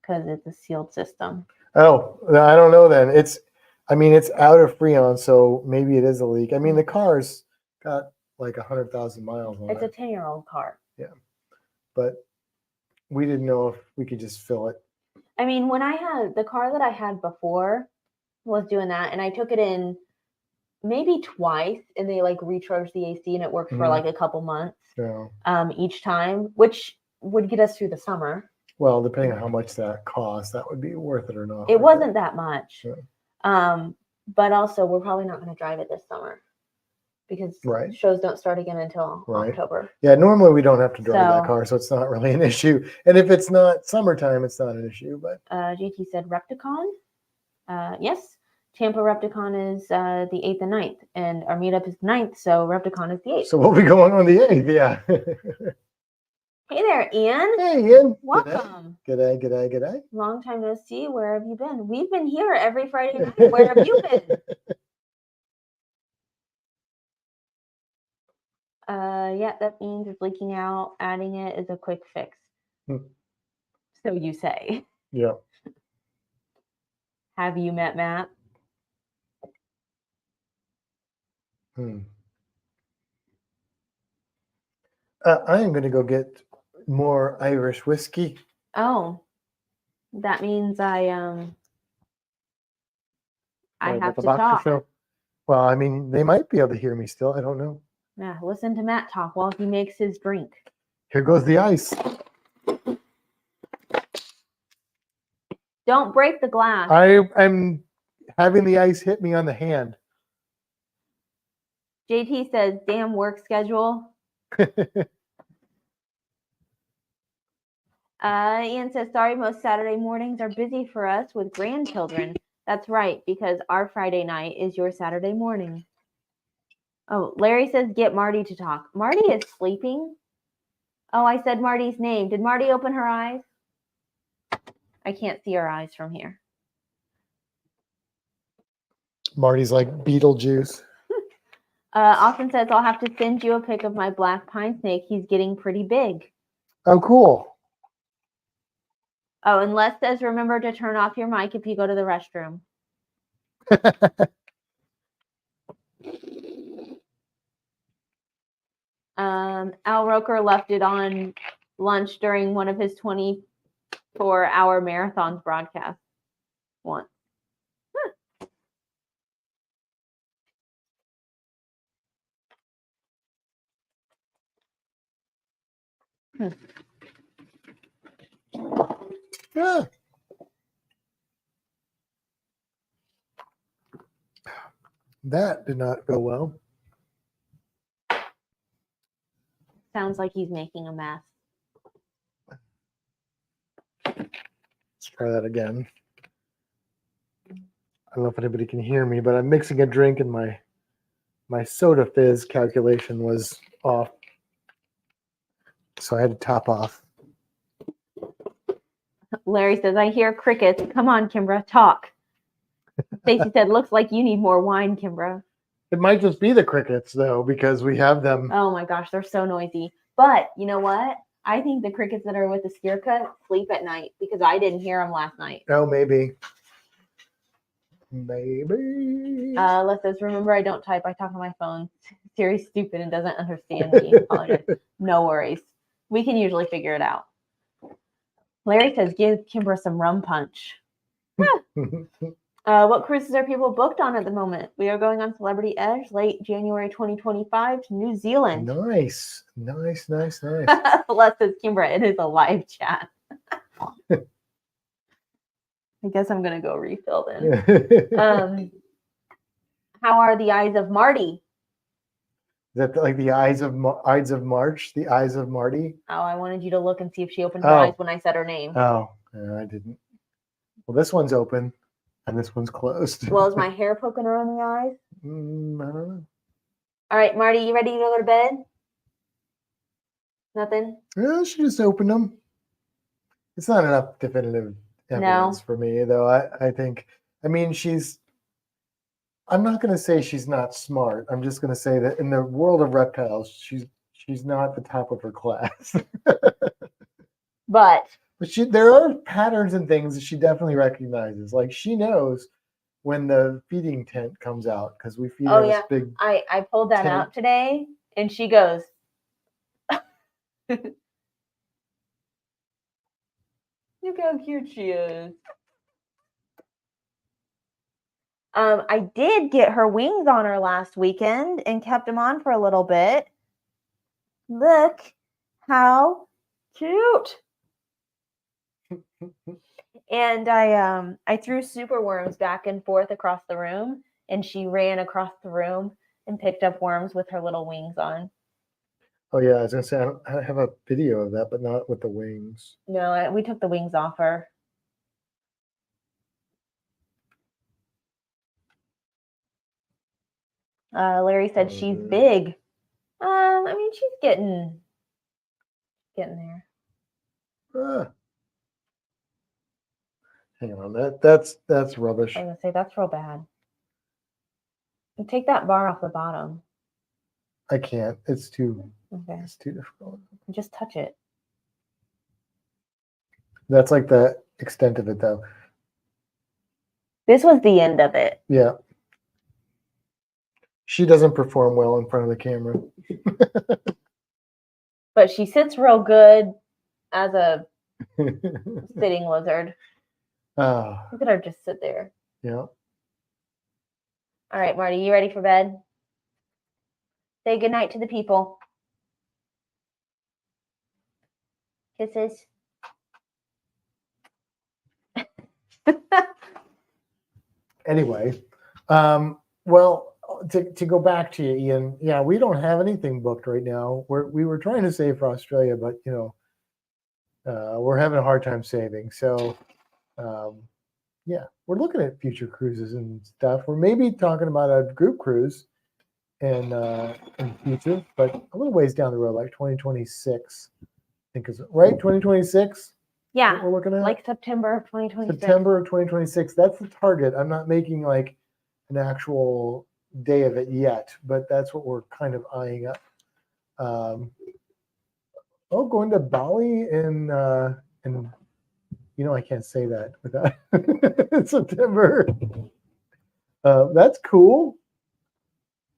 because it's a sealed system. Oh, I don't know then. It's out of Freon, so maybe it is a leak. I mean, the car's got like 100,000 miles on it. It's a 10-year-old car. Yeah, but we didn't know if we could just fill it. I mean, when I had the car that I had before was doing that, and I took it in maybe twice, and they like recharged the AC, and it worked for like a couple months each time, which would get us through the summer. Well, depending on how much that costs, that would be worth it or not. It wasn't that much. Yeah. But also, we're probably not going to drive it this summer because shows don't start again until October. Yeah, normally we don't have to drive that car, so it's not really an issue. And if it's not summertime, it's not an issue. But JT said Repticon. Yes, Tampa Repticon is the 8th and 9th, and our meetup is the 9th, so Repticon is the 8th. So we'll be going on the 8th, yeah. Hey there, Ian. Hey, Ian. Welcome. G'day. Long time no see. Where have you been? We've been here every Friday night. Where have you been? Yeah, that means it's leaking out. Adding it is a quick fix. So you say. Yeah. Have you met Matt? I am going to go get more Irish whiskey. Oh, that means I have to talk. Well, I mean, they might be able to hear me still. I don't know. Yeah, listen to Matt talk while he makes his drink. Here goes the ice. Don't break the glass. I'm having the ice hit me on the hand. JT says, damn work schedule. Ian says, sorry, most Saturday mornings are busy for us with grandchildren. That's right, because our Friday night is your Saturday morning. Oh, Larry says, get Marty to talk. Marty is sleeping. Oh, I said Marty's name. Did Marty open her eyes? I can't see her eyes from here. Marty's like Beetlejuice. Austin says, I'll have to send you a pic of my black pine snake. He's getting pretty big. Oh, cool. Oh, and Les says, remember to turn off your mic if you go to the restroom. Al Roker left it on lunch during one of his 24-hour marathons broadcasts once. Yeah. That did not go well. Sounds like he's making a mess. Let's try that again. I don't know if anybody can hear me, but I'm mixing a drink and my soda fizz calculation was off. So I had to top off. Larry says, I hear crickets. Come on, Kimbra, talk. Stacey said, looks like you need more wine, Kimbra. It might just be the crickets, though, because we have them. Oh, my gosh, they're so noisy. But you know what? I think the crickets that are with the spear cut sleep at night because I didn't hear them last night. Oh, maybe. Maybe. Les says, remember, I don't type. I talk on my phone. Siri's stupid and doesn't understand me. Apologize. No worries. We can usually figure it out. Larry says, give Kimbra some rum punch. What cruises are people booked on at the moment? We are going on Celebrity Edge late January 2025 to New Zealand. Nice. Nice. Bless says Kimbra, it is a live chat. I guess I'm gonna go refill then. How are the eyes of Marty? Is that like the Eyes of March? The Eyes of Marty? Oh, I wanted you to look and see if she opened her eyes when I said her name. Oh, I didn't. Well, this one's open and this one's closed. Well, is my hair poking her in the eyes? I don't know. All right, Marty, you ready to go to bed? Nothing? Yeah, she just opened them. It's not enough definitive evidence for me, though. I think, I mean, I'm not going to say she's not smart. I'm just going to say that in the world of reptiles, she's not the top of her class. But there are patterns and things that she definitely recognizes. Like she knows when the feeding tent comes out because we feed her this big. I pulled that out today, and she goes. Look how cute she is. I did get her wings on her last weekend and kept them on for a little bit. Look how cute. And I threw super worms back and forth across the room, and she ran across the room and picked up worms with her little wings on. Oh yeah, I was gonna say I have a video of that, but not with the wings. No, we took the wings off her. Larry said she's big. I mean, she's getting there. Hang on, that's rubbish. I was gonna say that's real bad. And take that bar off the bottom. I can't. It's too. Okay. It's too difficult. Just touch it. That's like the extent of it, though. This was the end of it. Yeah. She doesn't perform well in front of the camera. But she sits real good as a sitting lizard. Look at her just sit there. Yeah. All right, Marty, you ready for bed? Say goodnight to the people. Kisses. Anyway, well, to go back to you, Ian, yeah, we don't have anything booked right now. We were trying to save for Australia, but we're having a hard time saving. So, yeah, we're looking at future cruises and stuff. We're maybe talking about a group cruise in future, but a little ways down the road, like 2026. I think is right. 2026. Yeah, we're looking at like September of 2026. September of 2026. That's the target. I'm not making like an actual day of it yet, but that's what we're kind of eyeing up. Going to Bali in I can't say that without September. That's cool.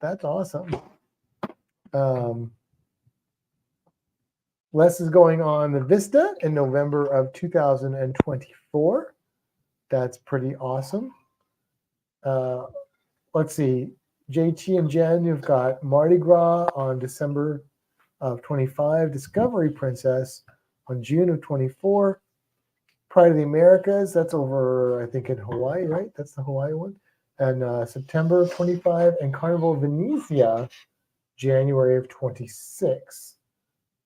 That's awesome. Les is going on the Vista in November of 2024. That's pretty awesome. Let's see. JT and Jen, you've got Mardi Gras on December of 25, Discovery Princess on June of 24, Pride of the Americas, that's over, I think, in Hawaii, right? That's the Hawaii one. And September of 25, and Carnival Venezia, January of 26.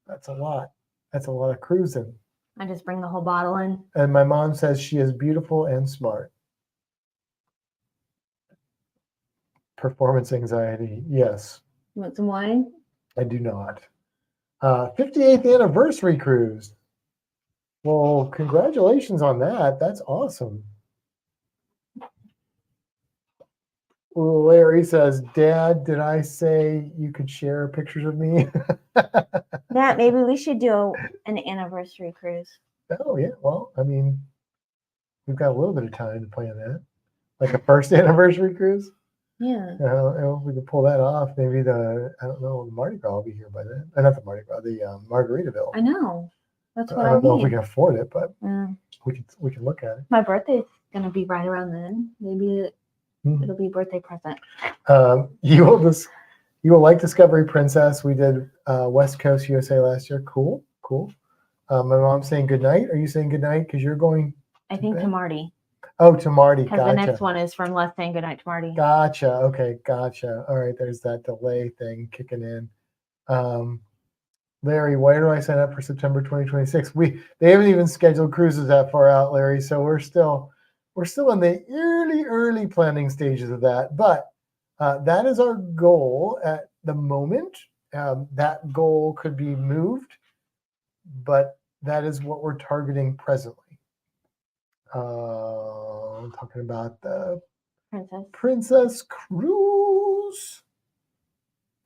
That's a lot. That's a lot of cruising. I just bring the whole bottle in. And my mom says she is beautiful and smart. Performance anxiety, yes. You want some wine? I do not. 58th anniversary cruise. Well, congratulations on that. That's awesome. Larry says, Dad, did I say you could share pictures of me? Matt, maybe we should do an anniversary cruise. Oh, yeah. Well, I mean, we've got a little bit of time to plan that. Like a first anniversary cruise? Yeah. I don't know if we could pull that off. Maybe the Mardi Gras will be here by then. Not the Mardi Gras, the Margaritaville. I know. That's what I don't know if we can afford it, but we can look at it. My birthday's gonna be right around then. Maybe it'll be a birthday present. You will like Discovery Princess. We did West Coast USA last year. Cool. My mom's saying good night. Are you saying good night because you're going? I think to Marty. Oh, to Marty. Because the next one is from Les saying good night to Marty. Gotcha. Okay, gotcha. All right, there's that delay thing kicking in. Larry, why do I sign up for September 2026? They haven't even scheduled cruises that far out, Larry. So we're still in the early planning stages of that. But that is our goal at the moment. That goal could be moved, but that is what we're targeting presently. I'm talking about the Princess Cruise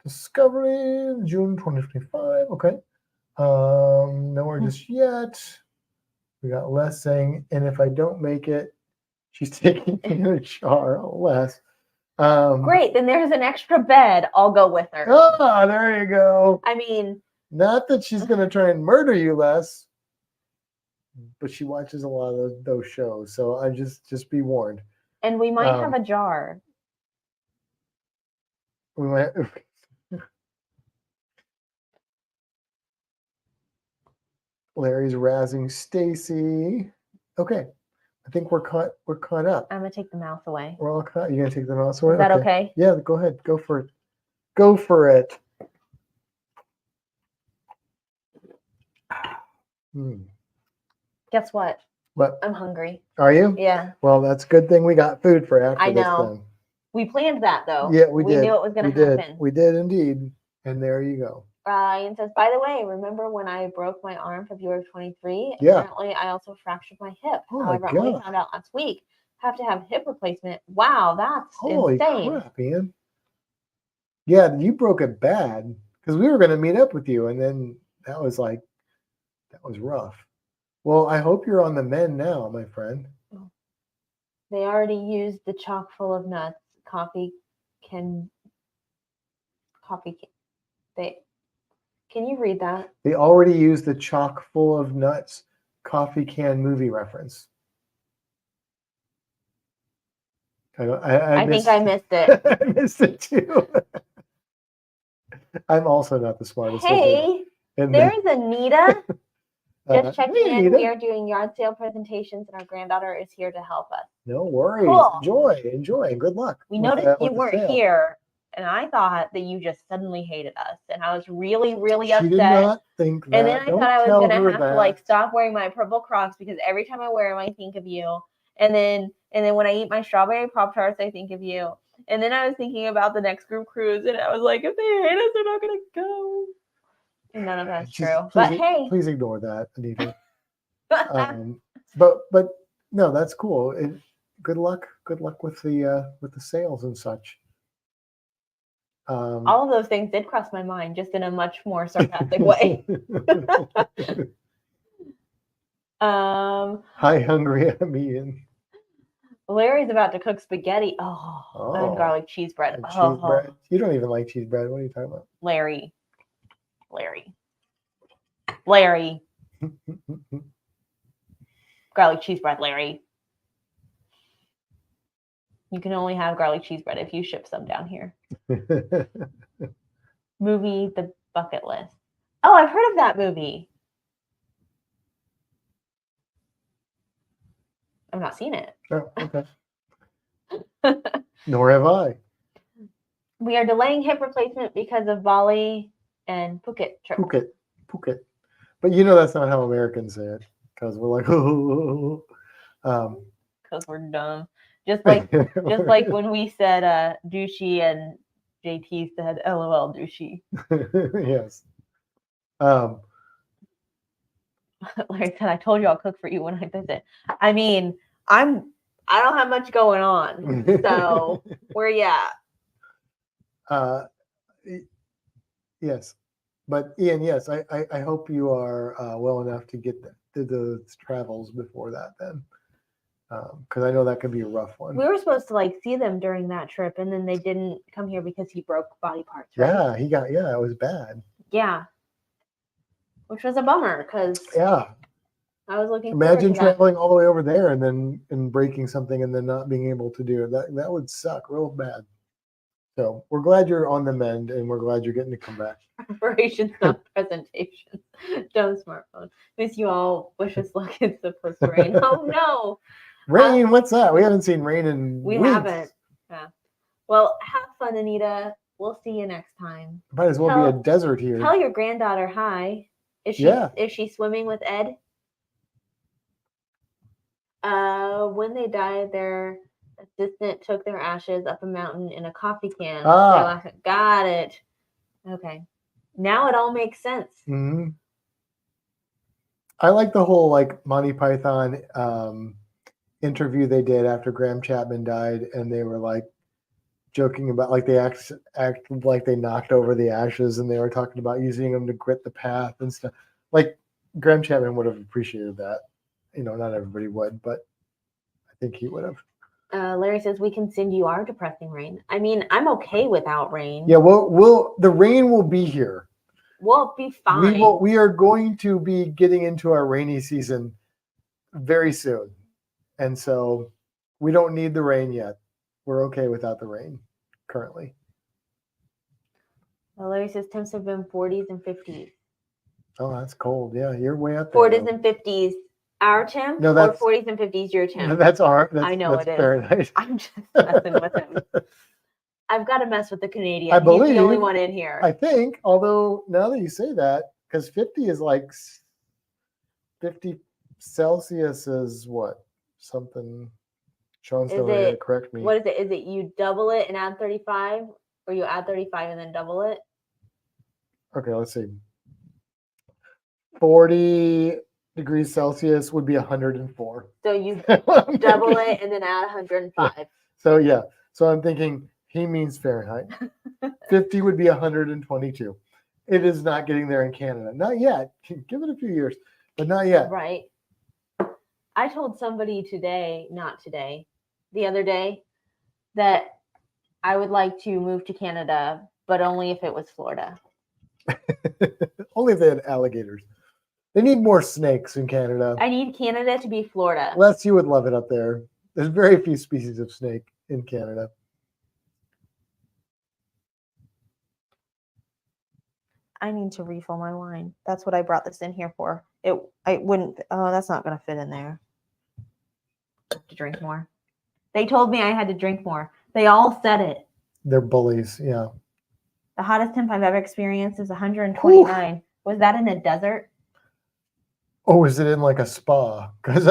Discovery, June 2025. Okay. Nowhere just yet. We got Les saying, and if I don't make it, she's taking me in a jar. Les. Great. Then there's an extra bed. I'll go with her. Ah, there you go. I mean, not that she's going to try and murder you, Les, but she watches a lot of those shows. So I just be warned. And we might have a jar. We might. Larry's razzing Stacy. Okay, I think we're caught up. I'm gonna take the mouse away. We're all caught. You gonna take the mouse away? Is that okay? Yeah, go ahead. Go for it. Go for it. Guess what? What? I'm hungry. Are you? Yeah. Well, that's a good thing we got food for after this. I know. Then. We planned that though. Yeah, we did. We knew it was gonna happen. We did indeed. And there you go. Ryan says, by the way, remember when I broke my arm February 23? Yeah. Apparently, I also fractured my hip. Oh However, I only found out last week. Have to have hip replacement. Wow, that's Holy insane. Crap, man. Yeah, you broke it bad because we were going to meet up with you, and then that was rough. Well, I hope you're on the mend now, my friend. They already used the chock full of nuts. Can you read that? They already used the chock full of nuts coffee can movie reference. I think I missed it. I missed it too. I'm also not the smartest. Hey, there's Anita. Just checking in. Anita. We are doing yard sale presentations, and our granddaughter is here to help us. No worries. Cool. Enjoy. Good luck. We noticed you weren't here. And I thought that you just suddenly hated us. And I was really, really upset. She did not think that. And then I thought I was going to have to stop wearing my purple Crocs because every time I wear them, I think of you. And then when I eat my strawberry Pop-Tarts, I think of you. And then I was thinking about the next group cruise. And I was like, if they hate us, they're not going to go. And none of that's true. But hey. Please ignore that, Anita. But no, that's cool. Good luck. Good luck with the sales and such. All of those things did cross my mind, just in a much more sarcastic way. Hi, hungry. I'm eating. Larry's about to cook spaghetti. And garlic cheese bread. Cheese bread. You don't even like cheese bread. What are you talking about? Larry. Garlic cheese bread, Larry. You can only have garlic cheese bread if you ship some down here. Movie, The Bucket List. Oh, I've heard of that movie. I've not seen it. Oh, okay. Nor have I. We are delaying hip replacement because of Bali and Phuket trip. Phuket. But you know that's not how Americans say it. Because we're like, because we're dumb. Just like when we said douchey and JT said LOL douchey. Yes. Larry said, I told you I'll cook for you when I visit. I mean, I don't have much going on. So where you at? Yes. But Ian, yes, I hope you are well enough to get the travels before that then. Because I know that could be a rough one. We were supposed to see them during that trip, and then they didn't come here because he broke body parts. Right? Yeah, it was bad. Yeah, which was a bummer because I was looking forward Imagine to that. traveling all the way over there and breaking something and then not being able to do it. That would suck real bad. So we're glad you're on the mend, and we're glad you're getting to come back. Operations, not presentations. Dumb smartphone. Miss you all. Wish us luck. It's supposed to rain. Oh no. Rain? What's that? We haven't seen rain in We weeks. haven't. Yeah. Well, have fun, Anita. We'll see you next time. Might as well be a desert here. Tell your granddaughter hi. Is she swimming with Ed? When they died, their assistant took their ashes up a mountain in a coffee can. Got it. Okay. Now it all makes sense. Mm-hmm. I like the whole like Monty Python interview they did after Graham Chapman died, and they were like joking about like they act like they knocked over the ashes, and they were talking about using them to grit the path and stuff. Like Graham Chapman would have appreciated that. Not everybody would, but I think he would have. Larry says we can send you our depressing rain. I mean, I'm okay without rain. Yeah, the rain will be here. We'll be fine. We are going to be getting into our rainy season very soon. And so we don't need the rain yet. We're okay without the rain currently. Well, Larry says temps have been 40s and 50s. Oh, that's cold. Yeah, you're way up there. 40s and 50s. Our temp? No, that's, or 40s and 50s your temp? I know that's it is. Fahrenheit. I'm just messing with him. I've got to mess with the Canadian. I believe. He's the only one in here. I think, although now that you say that, because 50 is like 50 Celsius is what? Something. Sean's still going to correct me. What is it? Is it you double it and add 35? Or you add 35 and then double it? Okay, let's see. 40 degrees Celsius would be 104. So you double it and then add 105. Yeah. So I'm thinking he means Fahrenheit. 50 would be 122. It is not getting there in Canada. Not yet. Give it a few years, but not yet. Right. I told somebody the other day, that I would like to move to Canada, but only if it was Florida. Only if they had alligators. They need more snakes in Canada. I need Canada to be Florida. Les, you would love it up there. There's very few species of snake in Canada. I need to refill my wine. That's what I brought this in here for. I wouldn't. Oh, that's not going to fit in there. I have to drink more. They told me I had to drink more. They all said it. They're bullies, yeah. The hottest temp I've ever experienced is 129. Ooh. Was that in a desert? Oh, is it in like a spa? Because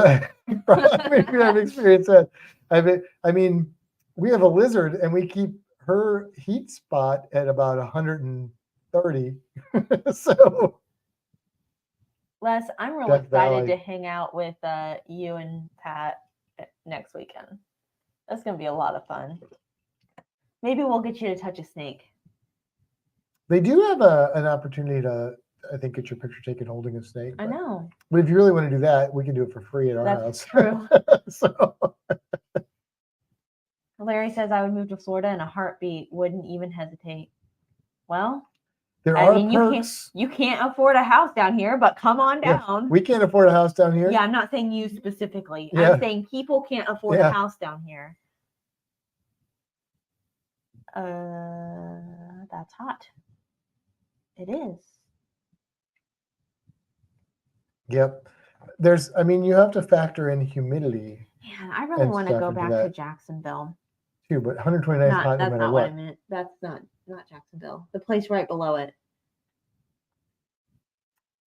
maybe I've experienced that. I mean, we have a lizard, and we keep her heat spot at about 130. So, Les, I'm really excited to hang out with you and Pat next weekend. That's going to be a lot of fun. Maybe we'll get you to touch a snake. They do have an opportunity to, I think, get your picture taken holding a snake. I know. But if you really want to do that, we can do it for free at our house. That's true. So. Larry says I would move to Florida in a heartbeat, wouldn't even hesitate. Well, I mean, perks. You can't afford a house down here, but come on down. Yeah, we can't afford a house down here. Yeah, I'm not saying you specifically. Yeah. I'm saying people can't afford a house down here. That's hot. It is. Yep. You have to factor in humidity. Man, I really want to go back to Jacksonville. Too, but 129 is hot no matter what. That's not what I meant. That's not Jacksonville. The place right below it.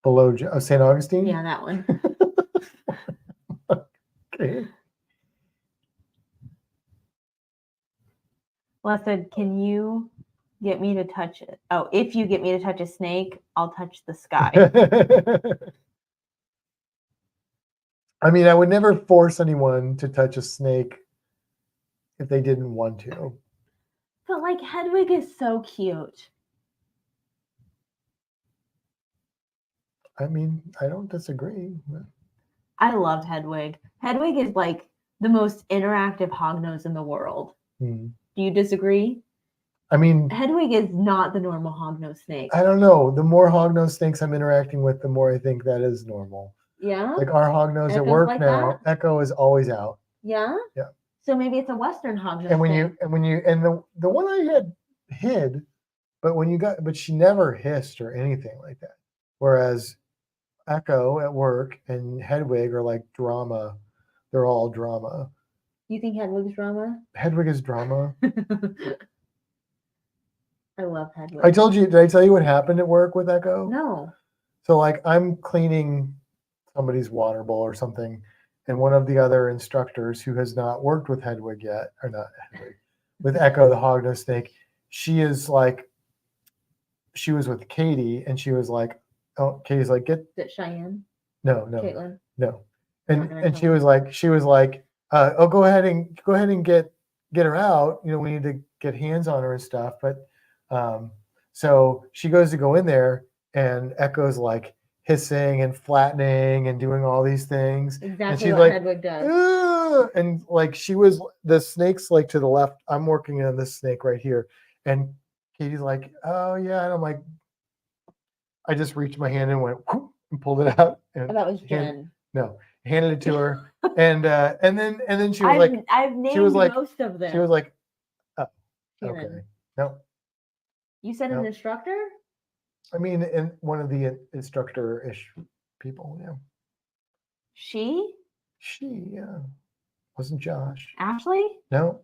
Below St. Augustine? Yeah, that one. Okay. Well, I said, can you get me to touch it? Oh, if you get me to touch a snake, I'll touch the sky. I mean, I would never force anyone to touch a snake if they didn't want to. But like Hedwig is so cute. I mean, I don't disagree. I loved Hedwig. Hedwig is like the most interactive hognose in the world. Do you disagree? I mean, Hedwig is not the normal hognose snake. I don't know. The more hognose snakes I'm interacting with, the more I think that is normal. Yeah. Like our hognose at Echo's work like now, that? Echo is always out. Yeah. Yeah. So maybe it's a Western hognose. And when thing. the one I had hid, but she never hissed or anything like that. Whereas Echo at work and Hedwig are like drama. They're all drama. You think Hedwig's drama? Hedwig is drama. I love Hedwig. Did I tell you what happened at work with Echo? No. So like I'm cleaning somebody's water bowl or something, and one of the other instructors who has not worked with Hedwig yet, or not Hedwig, with Echo the hognose snake, she was with Katie, and she was like, oh, Katie's like, Is it Cheyenne? no, Caitlin? no, and she was like, oh, go ahead and get her out. You know, we need to get hands on her and stuff. But so she goes to go in there, and Echo's like hissing and flattening and doing all these things. Exactly and she's what like, Hedwig does. "Ugh," and like the snake's like to the left. I'm working on this snake right here, and Katie's like, oh yeah, and I'm like, I just reached my hand and went whoop, and pulled it out. And That was Jen. handed it to her, and then she was like, I've named she was like, most of them. she was like, oh, Shannon. okay, no. You said an instructor? I mean, in one of the instructor-ish people, yeah. She, yeah. Wasn't Josh. Ashley? No.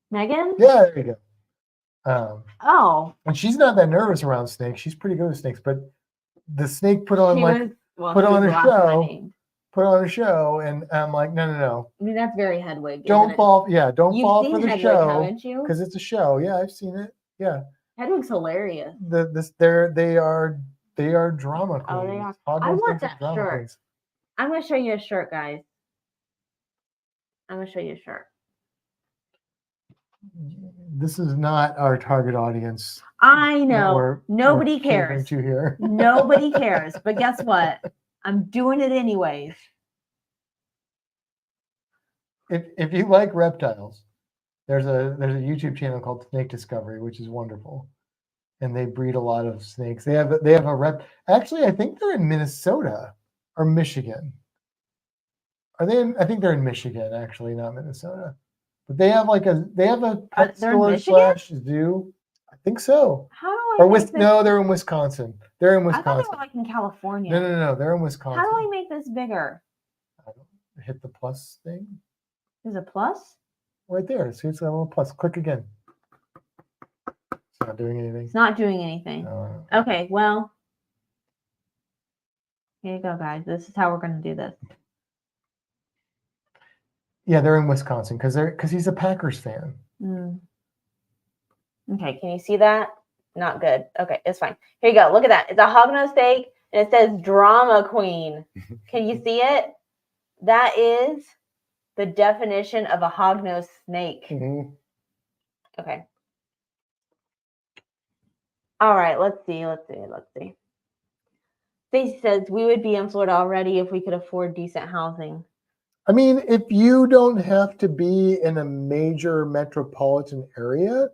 Megan? Yeah, there you go. Oh. And she's not that nervous around snakes. She's pretty good with snakes, but the snake put on a show, and I'm like, no. I mean, that's very Hedwig. Don't fall for the Hedwig, show, haven't you? because it's a show. Yeah, I've seen it. Yeah. Hedwig's hilarious. They are drama queens. Oh, they are. I want that shirt. Queens. I'm gonna show you a shirt, guys. I'm gonna show you a shirt. This is not our target audience. I know. Nobody cares. To here. Nobody cares. But guess what? I'm doing it anyways. If you like reptiles, there's a YouTube channel called Snake Discovery, which is wonderful, and they breed a lot of snakes. They have a rep. Actually, I think they're in Minnesota or Michigan. Are they? I think they're in Michigan, actually, not Minnesota. But they have a pet store / zoo. I think so. How do I? No, they're in Wisconsin. They're in Wisconsin. I thought they were like in California. No. They're in Wisconsin. How do I make this bigger? Hit the plus thing. There's a plus? Right there. See, it's a little plus. Click again. It's not doing anything. It's not doing anything. No. Okay, well, here you go, guys. This is how we're going to do this. Yeah, they're in Wisconsin because he's a Packers fan. Mm. Okay, can you see that? Not good. Okay, it's fine. Here you go. Look at that. It's a hognose steak, and it says Drama Queen. Can you see it? That is the definition of a hognose snake. Mm-hmm. Okay. All right, let's see. Stacey says we would be in Florida already if we could afford decent housing. I mean, if you don't have to be in a major metropolitan area,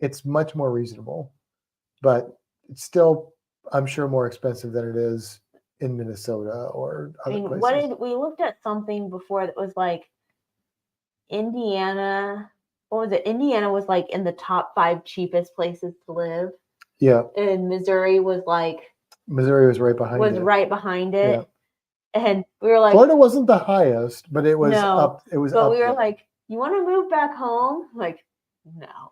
it's much more reasonable. But it's still, I'm sure, more expensive than it is in Minnesota or other places. We looked at something before that was like Indiana. What was it? Indiana was like in the top 5 cheapest places to live. Yeah. And Missouri was right behind it. Yeah. And we were like, Florida wasn't the highest, but it was up. It was but up we were there. like, you want to move back home? Like, no.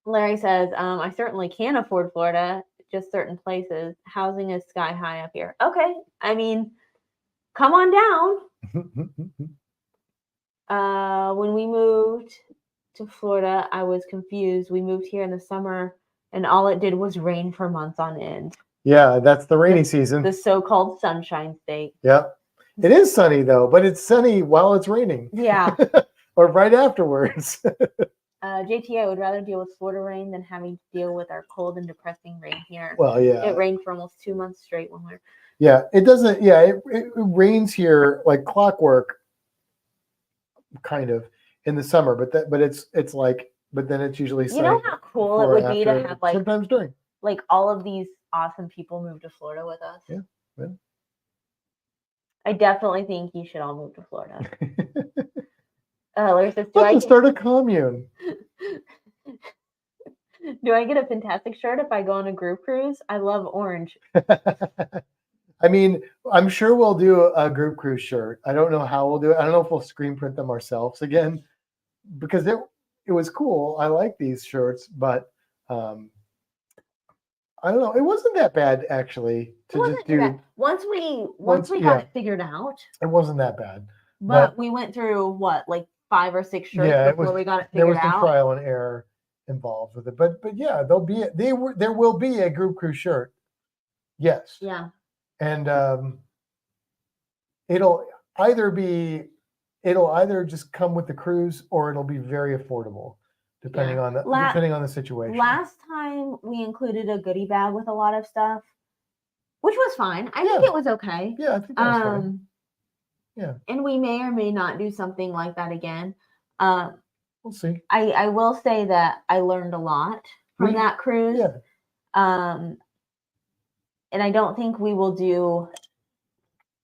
Larry says, I certainly can afford Florida, just certain places. Housing is sky high up here. Okay. I mean, come on down. When we moved to Florida, I was confused. We moved here in the summer, and all it did was rain for months on end. Yeah, that's the rainy season. The so-called sunshine state. Yep. It is sunny, though, but it's sunny while it's raining. Yeah. Or right afterwards. JT, I would rather deal with Florida rain than having to deal with our cold and depressing rain here. Well, yeah. It rained for almost 2 months straight when we're... Yeah, it doesn't... Yeah, it rains here like clockwork, kind of, in the summer. But then it's usually sunny. You know how cool it would be to have, like... Sometimes during. Like, all of these awesome people move to Florida with us. Yeah. Yeah. I definitely think you should all move to Florida. Larry says, Let's start a commune. Do I get a fantastic shirt if I go on a group cruise? I love orange. I mean, I'm sure we'll do a group cruise shirt. I don't know how we'll do it. I don't know if we'll screen print them ourselves again, because it was cool. I like these shirts, but I don't know. It wasn't that bad actually to just do. Once we got it figured out, it wasn't that bad. But we went through what, like 5 or 6 shirts before we got it figured out. There was some trial and error involved with it, but yeah, there will be a group cruise shirt. Yes. Yeah. And it'll either just come with the cruise, or it'll be very affordable, depending on the situation. Last time we included a goodie bag with a lot of stuff, which was fine. I think it was okay. Yeah, I think that was fine. Yeah. And we may or may not do something like that again. We'll see. I will say that I learned a lot from that cruise. Yeah. And I don't think we will do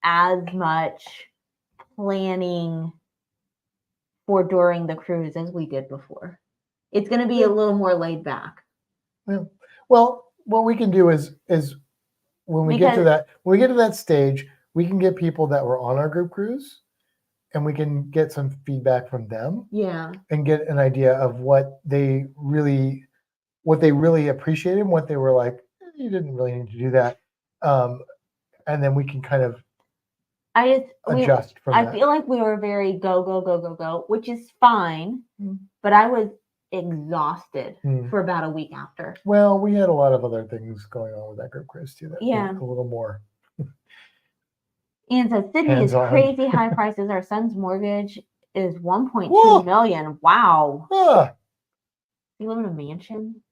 as much planning for during the cruise as we did before. It's going to be a little more laid back. Yeah. Well, what we can do is when we get to that stage, we can get people that were on our group cruise, and we can get some feedback from them. Yeah. And get an idea of what they really appreciated, and what they were like, you didn't really need to do that. And then we can kind of adjust from that. I feel like we were very go, which is fine, but I was exhausted for about a week after. Well, we had a lot of other things going on with that group cruise too. That a little more. Ian says, Sydney is crazy high prices. Our son's mortgage is $1.2 million. Wow. You live in a mansion?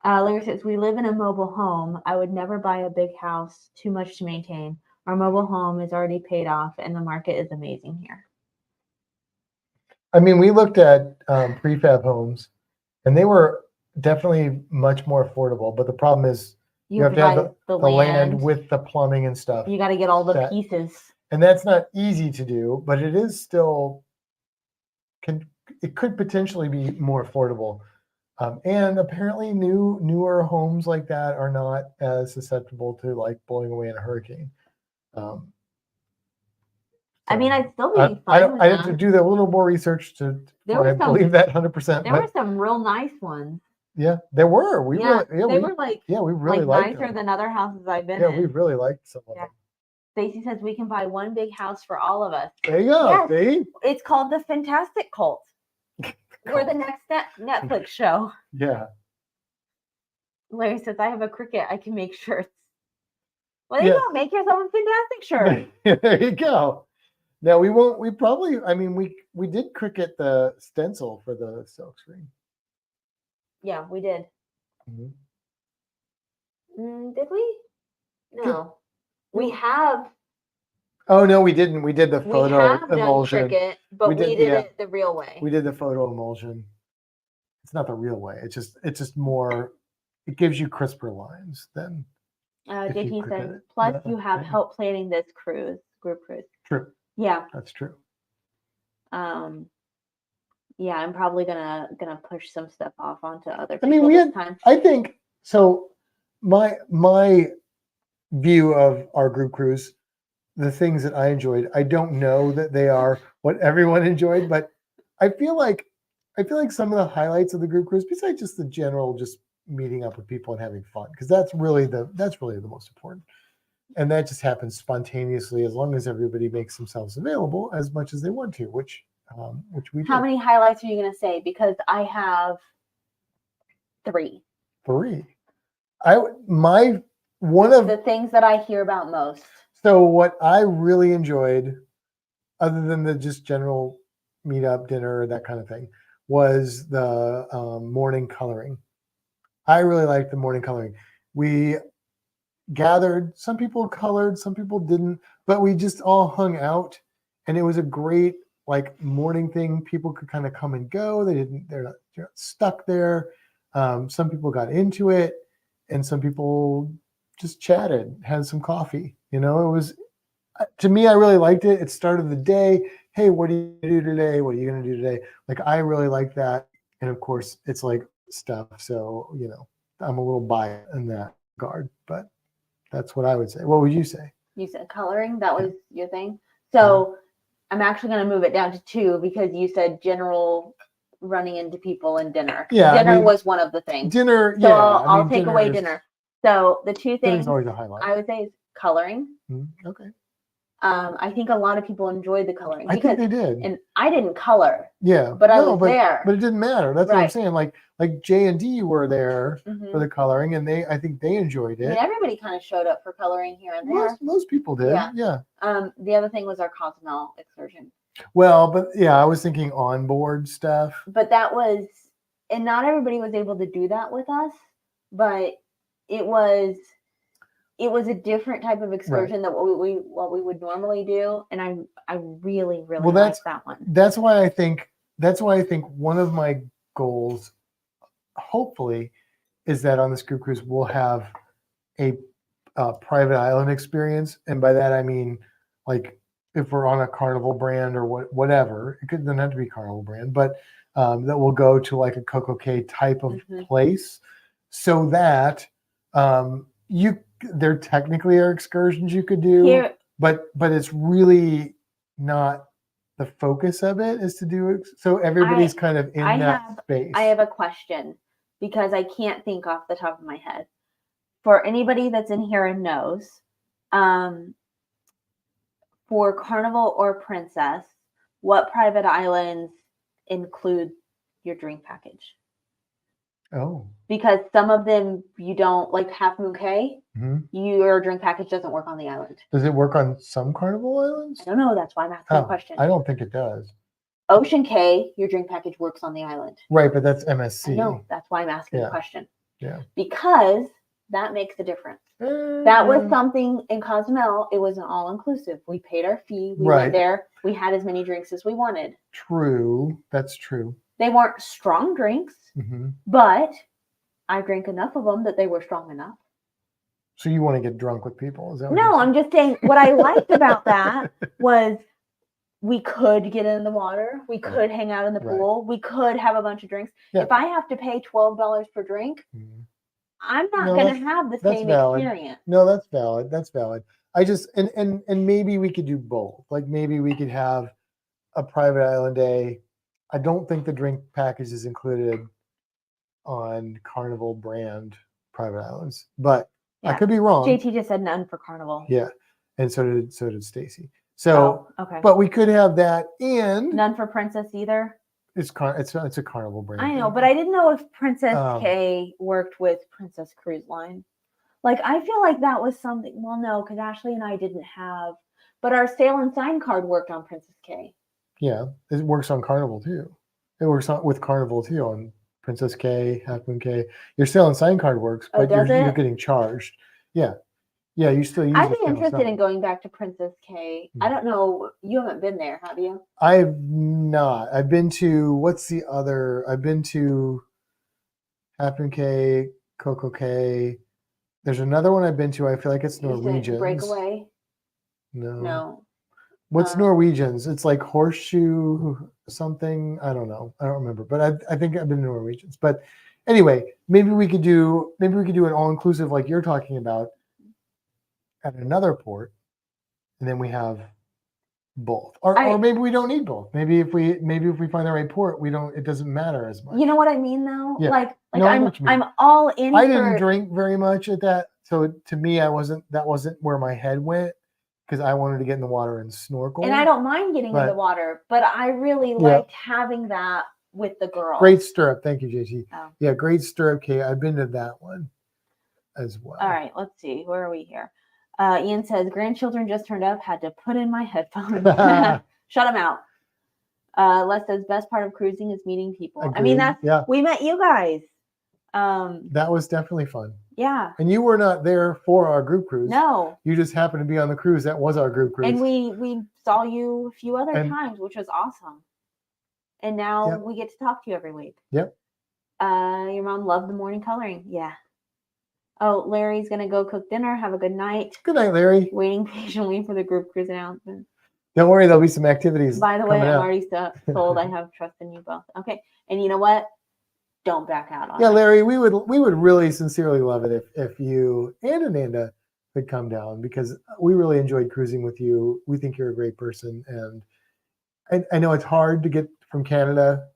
Larry says, we live in a mobile home. I would never buy a big house, too much to maintain. Our mobile home is already paid off, and the market is amazing here. I mean, we looked at prefab homes, and they were definitely much more affordable. But the problem is you have to have the land with the plumbing and stuff. You got to get all the pieces. And that's not easy to do, but it is still, it could potentially be more affordable. And apparently newer homes like that are not as susceptible to like blowing away in a hurricane. I mean, I'd still be fine. I have to do a little more research to believe that 100%. There were some real nice ones. Yeah, there were. We really liked nicer than other houses I've been in. Yeah, we really liked some of them. Stacy says we can buy one big house for all of us. There you go. Yes, see? It's called the Fantastic Cult. We're the next Netflix show. Yeah. Larry says, I have a Cricut. I can make shirts. Well, there you go. Make yourself a fantastic shirt. There you go. Now we won't. We probably. I mean, we did Cricut the stencil for the silk screen. Yeah, we did. Mm-hmm. Did we? No. We have. Oh no, we didn't. We did the photo emulsion. Cricut, but we did it the real way. We did the photo emulsion. It's not the real way. It's just more. It gives you crisper lines than. Dickie said, plus you have help planning this group cruise. True. Yeah. That's true. Yeah, I'm probably gonna push some stuff off onto other people. I mean, I think so. My view of our group cruise, the things that I enjoyed, I don't know that they are what everyone enjoyed, but I feel like some of the highlights of the group cruise, besides just the general just meeting up with people and having fun, because that's really the most important, and that just happens spontaneously as long as everybody makes themselves available as much as they want to, which we do. How many highlights are you going to say? Because I have 3. One of the things that I hear about most. So what I really enjoyed, other than the just general meetup, dinner, that kind of thing, was the morning coloring. I really liked the morning coloring. We gathered, some people colored, some people didn't, but we just all hung out, and it was a great like morning thing. People could kind of come and go. They're not stuck there. Some people got into it. and some people just chatted, had some coffee. It was, to me, I really liked it. It started the day. Hey, what are you going to do today? What are you going to do today? Like, I really like that. And of course, it's like stuff. So, I'm a little biased in that regard, but that's what I would say. What would you say? You said coloring. That was your thing. So I'm actually going to move it down to 2 because you said general running into people and dinner. Yeah, dinner was one of the things. Dinner, So yeah. I'll take away dinner. So the 2 things always a highlight. I would say is coloring. Okay. I think a lot of people enjoyed the coloring. I think they did. And I didn't color. Yeah. But I was there. But it didn't matter. That's what I'm saying. Like J and D were there for the coloring, and I think they enjoyed it. I mean, everybody kind of showed up for coloring here and there. Most people did. Yeah. The other thing was our Cozumel excursion. Well, but yeah, I was thinking onboard stuff. But that was, and not everybody was able to do that with us, but it was a different type of excursion than what we would normally do, and I really liked that one. That's why I think one of my goals, hopefully, is that on this group cruise we'll have a private island experience, and by that I mean like if we're on a Carnival brand or whatever, it doesn't have to be Carnival brand, but that we'll go to like a Coco Cay type of place, so that there technically are excursions you could do here, but it's really not the focus of it is to do it. So everybody's kind of in that space. I have a question because I can't think off the top of my head. For anybody that's in here and knows, for Carnival or Princess, what private islands include your drink package? Oh. Because some of them you don't, like Half Moon Cay, your drink package doesn't work on the island. Does it work on some Carnival islands? I don't know. That's why I'm asking the question. I don't think it does. Ocean Cay, your drink package works on the island. Right, but that's MSC. No, that's why I'm asking the question. Yeah. Because that makes a difference. That was something in Cozumel. It was an all-inclusive. We paid our fee. We went there. We had as many drinks as we wanted. True. That's true. They weren't strong drinks, but I drank enough of them that they were strong enough. So you want to get drunk with people? Is that what No, I'm just saying what I liked about that was we could get in the water. We could hang out in the pool. We could have a bunch of drinks. Yeah. If I have to pay $12 per drink, I'm not going to have the same experience. No, that's valid. That's valid. I just, and maybe we could do both. Like maybe we could have a private island day. I don't think the drink package is included on Carnival brand private islands, but I could be wrong. JT just said none for Carnival. Yeah, and so did Stacy. So, okay. But we could have that, and none for Princess either. It's a Carnival brand. I know, but I didn't know if Princess Cay worked with Princess Cruise Line. Like I feel like that was something. Well, no, because Ashley and I didn't have, but our Sail and Sign card worked on Princess Cay. Yeah, it works on Carnival too. It works with Carnival too on Princess Cay, Half Moon Cay. Your Sail and Sign card works, but you're getting charged. Yeah, you still use. I'd be interested in going back to Princess Cay. I don't know. You haven't been there, have you? I've not. I've been to what's the other? I've been to Half Moon Cay, Coco Cay. There's another one I've been to. I feel like it's Norwegians. Breakaway. No. What's Norwegians? It's like Horseshoe something. I don't know. I don't remember. But I think I've been to Norwegians. But anyway, maybe we could do an all-inclusive like you're talking about at another port, and then we have both. Or maybe we don't need both. Maybe if we find the right port, it doesn't matter as much. You know what I mean though? Yeah. Like I'm all in. I didn't drink very much at that. So to me that wasn't where my head went. Because I wanted to get in the water and snorkel. And I don't mind getting in the water, but I really liked having that with the girls. Great Stirrup. Thank you, JT. Oh. Yeah, Great Stirrup, Kate. I've been to that one as well. All right, let's see. Where are we here? Ian says, grandchildren just turned up. Had to put in my headphones. Shut them out. Les says, best part of cruising is meeting people. Agreed. I mean, we met you guys. That was definitely fun. Yeah. And you were not there for our group cruise. No. You just happened to be on the cruise. That was our group cruise. And we saw you a few other times, which was awesome. And now we get to talk to you every week. Yep. Your mom loved the morning coloring. Yeah. Oh, Larry's gonna go cook dinner. Have a good night. Good night, Larry. Waiting patiently for the group cruise announcement. Don't worry, there'll be some activities. By the way, coming I'm up. already sold. I have trust in you both. Okay, and you know what? Don't back out on Yeah, us. Larry, we would really sincerely love it if you and Amanda would come down, because we really enjoyed cruising with you. We think you're a great person, and I know it's hard to get from Canada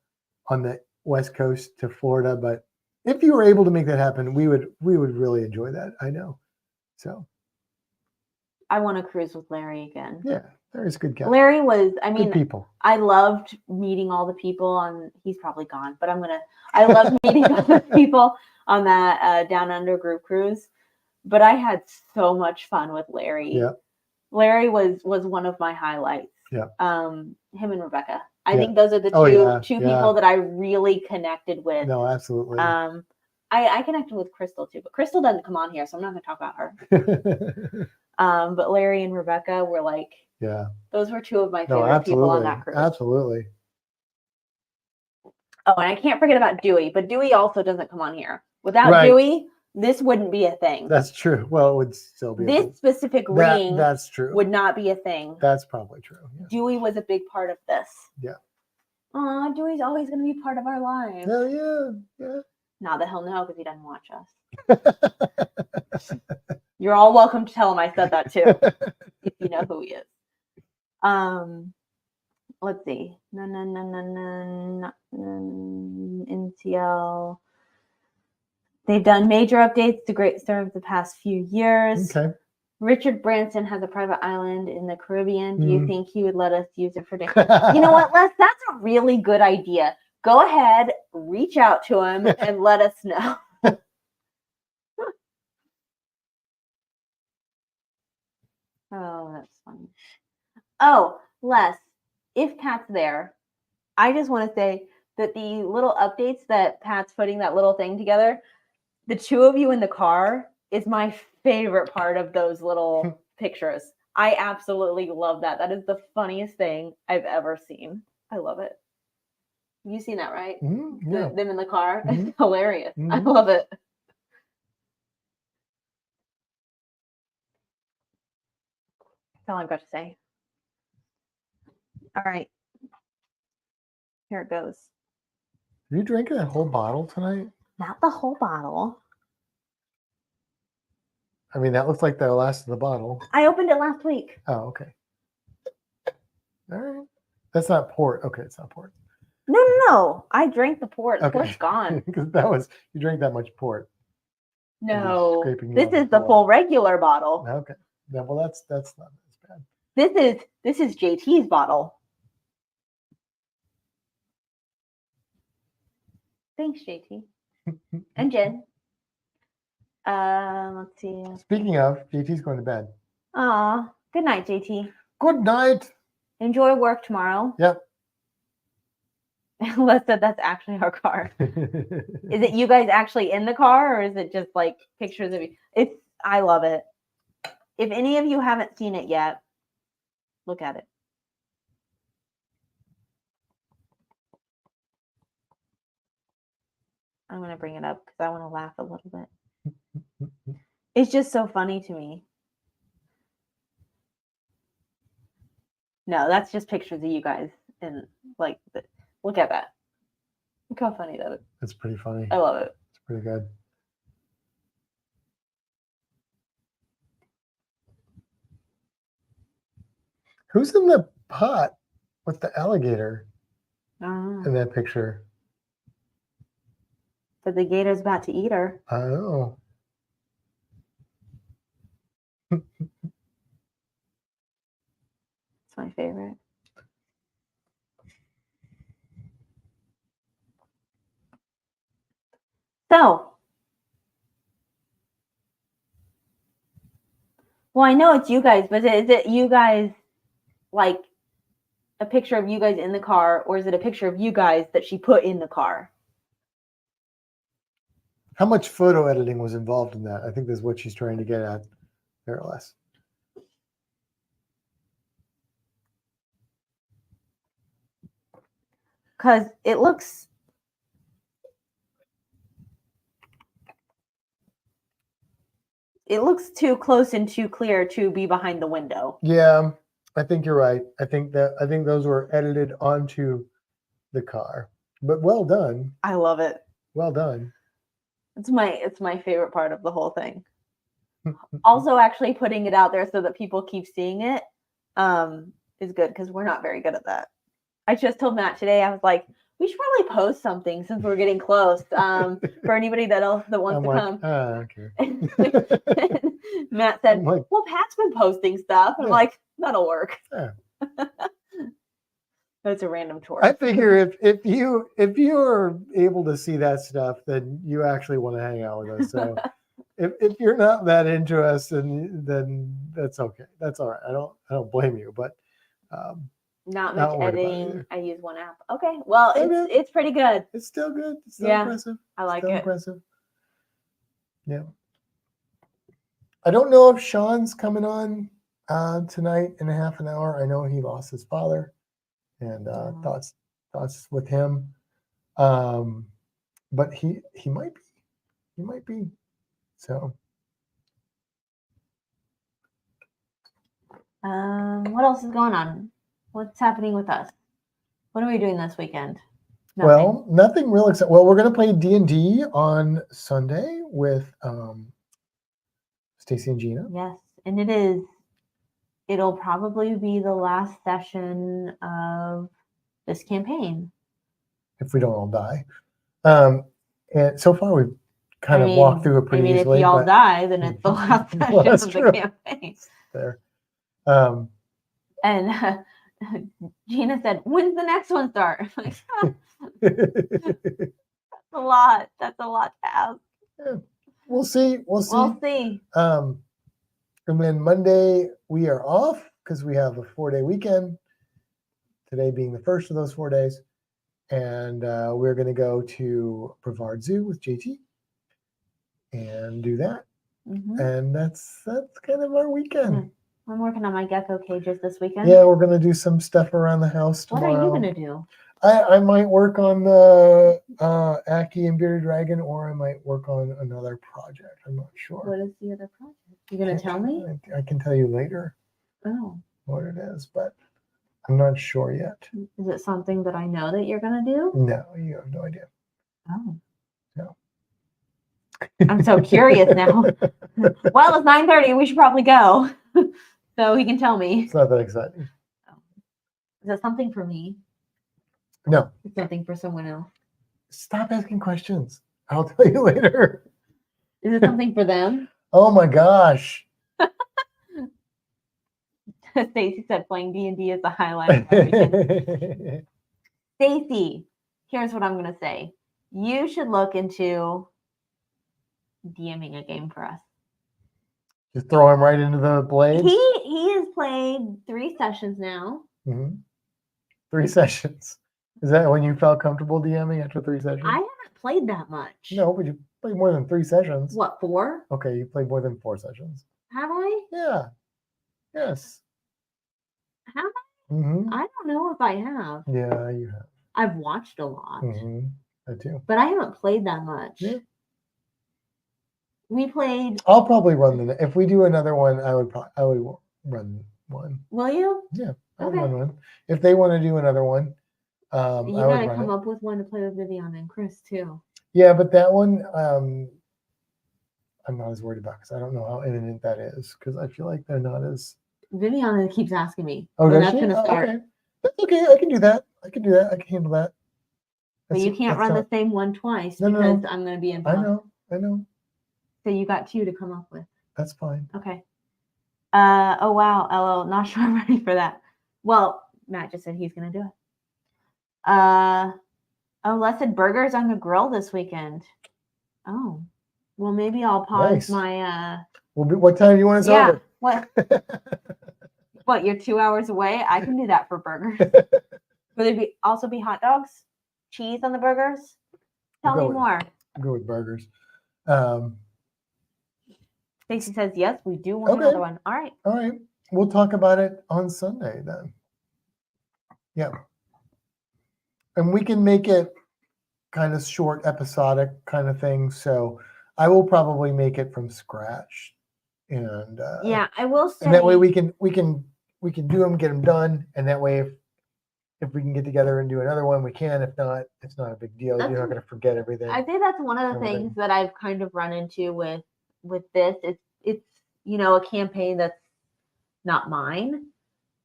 on the West Coast to Florida, but if you were able to make that happen, we would really enjoy that. I know. So I want to cruise with Larry again. yeah, Larry's a good guy. Larry was, I Good mean, people. I loved meeting all the people on, he's probably gone, but I loved meeting all the people on that Down Under group cruise, but I had so much fun with Larry. Yeah. Larry was one of my highlights. Yeah. Him and Rebecca. I Yeah. think those are the two people that I really connected with. No, absolutely. I connected with Crystal too, but Crystal doesn't come on here, so I'm not going to talk about her. But Larry and Rebecca were like, yeah, those were two of my favorite people on that cruise. Absolutely. Oh, and I can't forget about Dewey, but Dewey also doesn't come on here. Without Dewey, this wouldn't be a thing. That's true. Well, it would still be. This specific ring that's true. would not be a thing. That's probably true. Yeah. Dewey was a big part of this. Yeah. Aw, Dewey's always going to be part of our lives. Oh, yeah, yeah. Not that he'll know because he doesn't watch us. You're all welcome to tell him I said that too, if you know who he is. Let's see. NCL. They've done major updates to Great Star of the past few years. Okay. Richard Branson has a private island in the Caribbean. Do you think he would let us use it for dinner? You know what, Les? That's a really good idea. Go ahead, reach out to him, and let us know. Oh, that's funny. Oh, Les, if Pat's there, I just want to say that the little updates that Pat's putting that little thing together, the two of you in the car is my favorite part of those little pictures. I absolutely love that. That is the funniest thing I've ever seen. I love it. You've seen that, right? Mm-hmm. Yeah. Them in the car. Mm-hmm. It's hilarious. Mm-hmm. I love it. That's all I've got to say. All right. Here it goes. Are you drinking that whole bottle tonight? Not the whole bottle. I mean, that looks like the last of the bottle. I opened it last week. Oh, okay. All right. That's not port. Okay, it's not port. No. I drank the port. The port's gone. Because you drank that much port. No. This is the full regular bottle. Okay. Yeah, well, that's not as bad. This is JT's bottle. Thanks, JT. And Jen. Let's see. Speaking of, JT's going to bed. Aw, good night, JT. Good night. Enjoy work tomorrow. Yep. Les said that's actually our car. Is it you guys actually in the car, or is it just like pictures of you? I love it. If any of you haven't seen it yet, look at it. I'm going to bring it up because I want to laugh a little bit. It's just so funny to me. No, that's just pictures of you guys. And like, look at that. Look how funny that is. That's pretty funny. I love it. It's pretty good. Who's in the pot with the alligator in that picture? But the gator's about to eat her. I know. It's my favorite. So, well, I know it's you guys, but is it you guys, like a picture of you guys in the car, or is it a picture of you guys that she put in the car? How much photo editing was involved in that? I think that's what she's trying to get at, more or less. Because it looks it looks too close and too clear to be behind the window. Yeah, I think you're right. I think those were edited onto the car. But well done. I love it. Well done. It's my favorite part of the whole thing. Also, actually putting it out there so that people keep seeing it is good because we're not very good at that. I just told Matt today, I was like, we should probably post something since we're getting close for anybody that wants to come. Okay. Matt said, well, Pat's been posting stuff. I'm like, that'll work. Yeah. That's a random tour. I figure if you are able to see that stuff, then you actually want to hang out with us. So if you're not that into us, then that's okay. That's all right. I don't blame you, but not much editing. I use one app. Okay. Well, it's pretty good. It's still good. It's still impressive. I like it. Impressive. Yeah. I don't know if Sean's coming on tonight in a half an hour. I know he lost his father, and thoughts with him. But he might be. He might be. So. What else is going on? What's happening with us? What are we doing this weekend? Nothing. Well, nothing real exciting. Well, we're going to play D&D on Sunday with Stacy and Gina. Yes, and it'll probably be the last session of this campaign. If we don't all die. And so far we've kind of walked through it pretty easily. If you all die, then it's the last session of the campaign. There. And Gina said, when's the next one start? I'm like, that's a lot. That's a lot to ask. Yeah. We'll see. And then Monday we are off because we have a 4-day weekend. Today being the first of those 4 days. And we're going to go to Brevard Zoo with JT and do that. Mm-hmm. And that's kind of our weekend. Mm-hmm. I'm working on my gecko cages this weekend. Yeah, we're going to do some stuff around the house tomorrow. What are you going to do? I might work on the Aki and Bearded Dragon, or I might work on another project. I'm not sure. What is the other project? You going to tell me? I can tell you later. Oh. What it is, but I'm not sure yet. Is it something that I know that you're going to do? No, you have no idea. Oh. No. I'm so curious now. Well, it's 9:30. We should probably go. So he can tell me. It's not that exciting. Oh. Is that something for me? No. It's something for someone else. Stop asking questions. I'll tell you later. Is it something for them? Oh my gosh. Stacy said playing D&D is the highlight of everything. Stacy, here's what I'm going to say. You should look into DMing a game for us. Just throw him right into the blades? He has played 3 sessions now. Mm-hmm. 3 sessions. Is that when you felt comfortable DMing after 3 sessions? I haven't played that much. No, but you played more than 3 sessions. What, 4? Okay, you played more than 4 sessions. Have I? Yeah. Yes. Have I? Mm-hmm. I don't know if I have. Yeah, you have. I've watched a lot. Mm-hmm. I do. But I haven't played that much. Yeah. We played. I'll probably run if we do another one, I would run one. Will you? Yeah, I'll run one. If they want to do another one, you gotta come up with one to play with Vivian and Chris too. Yeah, but that one, I'm not as worried about because I don't know how imminent that is because I feel like they're not as. Vivian keeps asking me. Oh, that's going to start. Okay. That's okay. I can do that. I can handle that. But you can't run the same one twice because I'm going to be involved. I know. So you got 2 to come up with. That's fine. Okay. Oh wow, LO, not sure I'm ready for that. Well, Matt just said he's going to do it. Les said burgers on the grill this weekend. Oh, well maybe I'll pause my. What time do you want us over? What? What? You're 2 hours away. I can do that for burgers. Will there also be hot dogs, cheese on the burgers? Tell me more. I'll go with burgers. Stacy says yes. We do want another one. All right. All right. We'll talk about it on Sunday then. Yeah. And we can make it kind of short, episodic kind of thing. So I will probably make it from scratch and Yeah, I will say. and that way we can do them, get them done, and that way if we can get together and do another one, we can. If not, it's not a big deal. You're not going to forget everything. I think that's one of the things that I've kind of run into with this. It's a campaign that's not mine.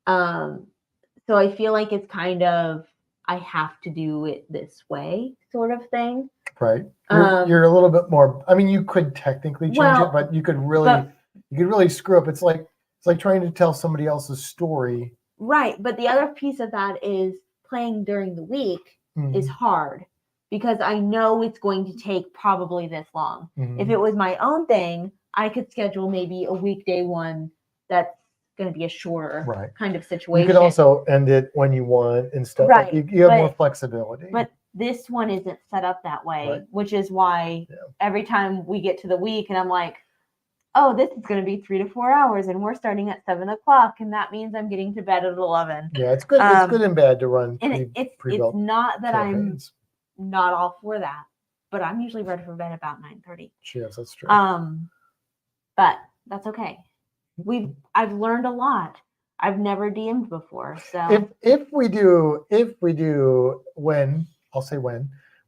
So I feel like it's kind of I have to do it this way sort of thing. Right. You're a little bit more. I mean, you could technically change it, but you could really screw up. It's like trying to tell somebody else's story. Right, but the other piece of that is playing during the week is hard because I know it's going to take probably this long. If it was my own thing, I could schedule maybe a weekday one that's going to be a shorter kind of situation. You could also end it when you want and stuff. Right. Like you have more flexibility. But this one isn't set up that way, which is why every time we get to the week and I'm like, oh, this is going to be 3 to 4 hours, and we're starting at 7 o'clock, and that means I'm getting to bed at 11. Yeah, it's good. It's good and bad to run. And it's not that campaigns. I'm not all for that, but I'm usually ready for bed about 9:30. Yes, that's true. But that's okay. I've learned a lot. I've never DM'd before, so if we do when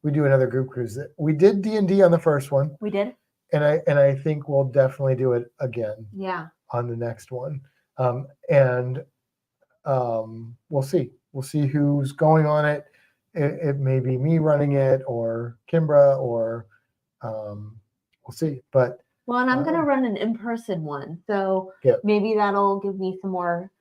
we do another group cruise, we did D&D on the first one. We did. And I think we'll definitely do it again. Yeah. On the next one, and we'll see. We'll see who's going on it. It may be me running it, or Kimbra, or we'll see. But and I'm gonna run an in-person one, so maybe that'll give me some more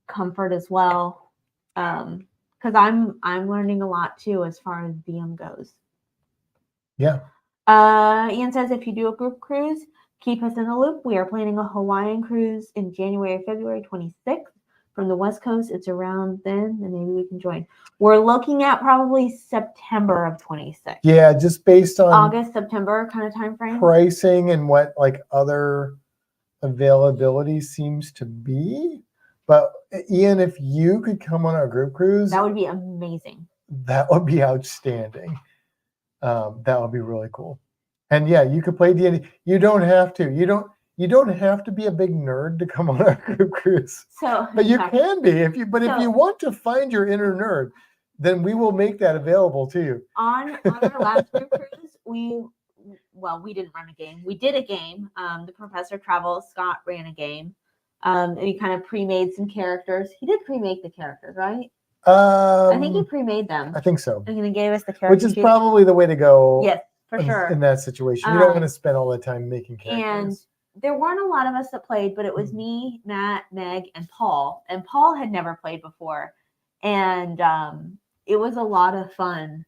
comfort as well. Because I'm learning a lot too as far as DM goes. Yeah. Ian says, if you do a group cruise, keep us in the loop. We are planning a Hawaiian cruise in February 26th from the West Coast. It's around then, and maybe we can join. We're looking at probably September of 26. Yeah, just based on August, September kind of time frame. Pricing and what other availability seems to be. But Ian, if you could come on our group cruise, that would be amazing. That would be outstanding. That would be really cool. And yeah, you could play D&D. You don't have to. You don't have to be a big nerd to come on our group cruise. But you can be if you want to find your inner nerd, then we will make that available to you. On our last group cruise, we didn't run a game. We did a game. The Professor Travels, Scott ran a game. And he kind of pre-made some characters. He did pre-make the characters, right? I think he pre-made them. I think so. And he gave us the characters. Which is probably the way to go. Yes, for sure. In that situation. You don't want to spend all the time making characters. And there weren't a lot of us that played, but it was me, Matt, Meg, and Paul. And Paul had never played before. And it was a lot of fun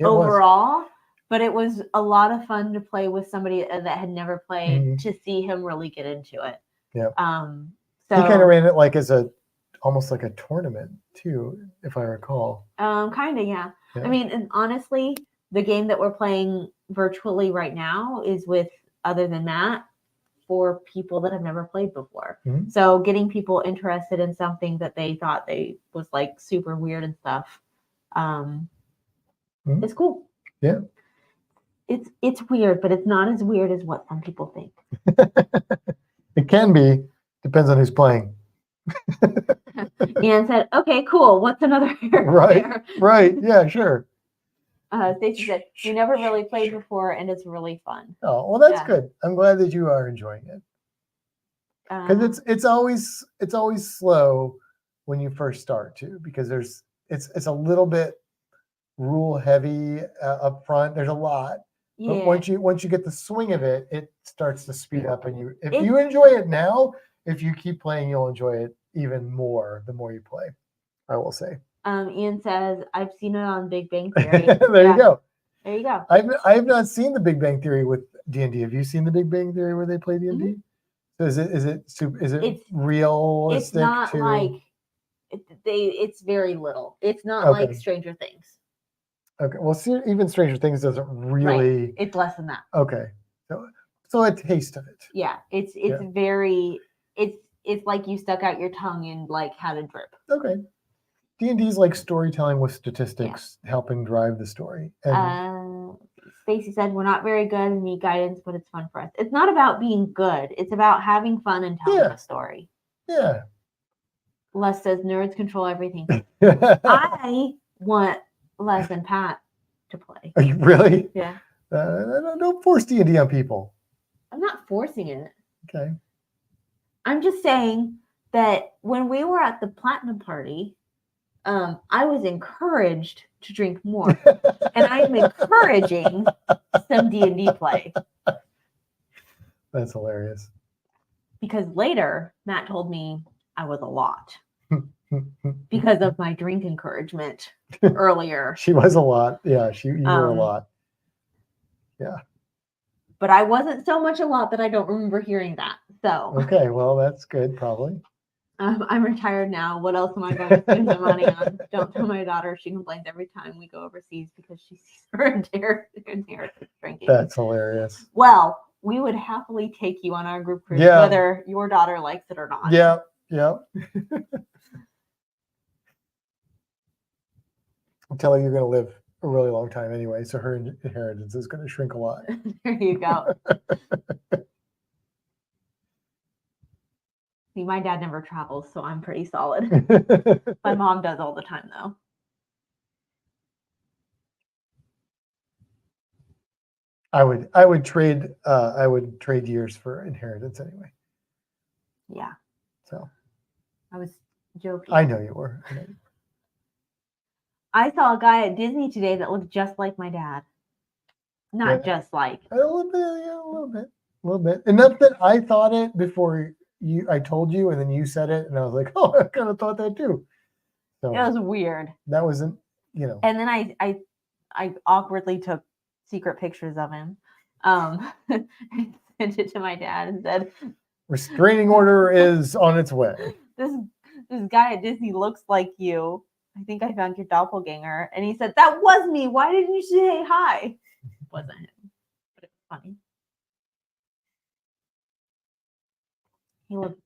overall. But it was a lot of fun to play with somebody that had never played, to see him really get into it. Yeah. So he kind of ran it like as almost like a tournament too, if I recall. Kind of, yeah. I mean, and honestly, the game that we're playing virtually right now is with, other than that, 4 people that have never played before. So getting people interested in something that they thought was like super weird and stuff, it's cool. Yeah. It's weird, but it's not as weird as what some people think. It can be. Depends on who's playing. Ian said, okay, cool. What's another Right. Yeah, sure. Stacey said, we never really played before, and it's really fun. Oh, well, that's good. I'm glad that you are enjoying it. Because it's always slow when you first start too, because it's a little bit rule heavy up front. There's a lot. Yeah. But once you get the swing of it, it starts to speed up, and if you enjoy it now, if you keep playing, you'll enjoy it even more the more you play, I will say. Ian says, I've seen it on Big Bang Theory. There you go. There you go. I've not seen the Big Bang Theory with D&D. Have you seen the Big Bang Theory where they play D&D? So is it realistic? It's not like it's very little. It's not like Stranger Things. Okay. Well, even Stranger Things doesn't really. Right. It's less than that. Okay. So a taste of it. Yeah. It's very. It's like you stuck out your tongue and like had a drip. Okay. D&D is like storytelling with statistics helping drive the story. And Stacy said, we're not very good and need guidance, but it's fun for us. It's not about being good. It's about having fun and telling a story. Yeah. Les says, nerds control everything. I want Les and Pat to play. Are you really? Yeah. Don't force D&D on people. I'm not forcing it. Okay. I'm just saying that when we were at the platinum party, I was encouraged to drink more, and I'm encouraging some D&D play. That's hilarious. Because later, Matt told me I was a lot because of my drink encouragement earlier. She was a lot. Yeah, you were a lot. Yeah. But I wasn't so much a lot that I don't remember hearing that. So okay, well, that's good, probably. I'm retired now. What else am I going to spend my money on? Don't tell my daughter. She complains every time we go overseas because she sees her inheritance drinking. That's hilarious. Well, we would happily take you on our group cruise, whether your daughter likes it or not. Yeah. I'm telling you, you're going to live a really long time anyway, so her inheritance is going to shrink a lot. There you go. See, my dad never travels, so I'm pretty solid. My mom does all the time, though. I would trade years for inheritance anyway. Yeah. So I was joking. I know you were. I saw a guy at Disney today that looked just like my dad. Not just like. A little bit. Enough that I thought it before I told you, and then you said it, and I was like, oh, I kind of thought that too. So it was weird. That wasn't, And then I awkwardly took secret pictures of him, and sent it to my dad and said, restraining order is on its way. This guy at Disney looks like you. I think I found your doppelganger. And he said, that was me. Why didn't you say hi? It wasn't him, but it was funny. He looked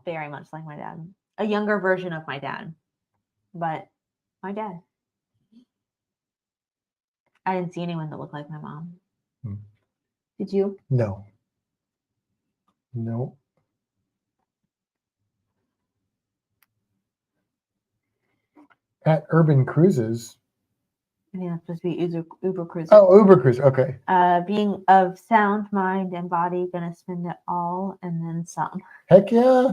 very much like my dad. A younger version of my dad. But my dad. I didn't see anyone that looked like my mom. Did you? No. At Urban Cruises. I think that's supposed to be Uber Cruises. Oh, Uber Cruise. Okay. Being of sound mind and body, gonna spend it all and then some. Heck yeah.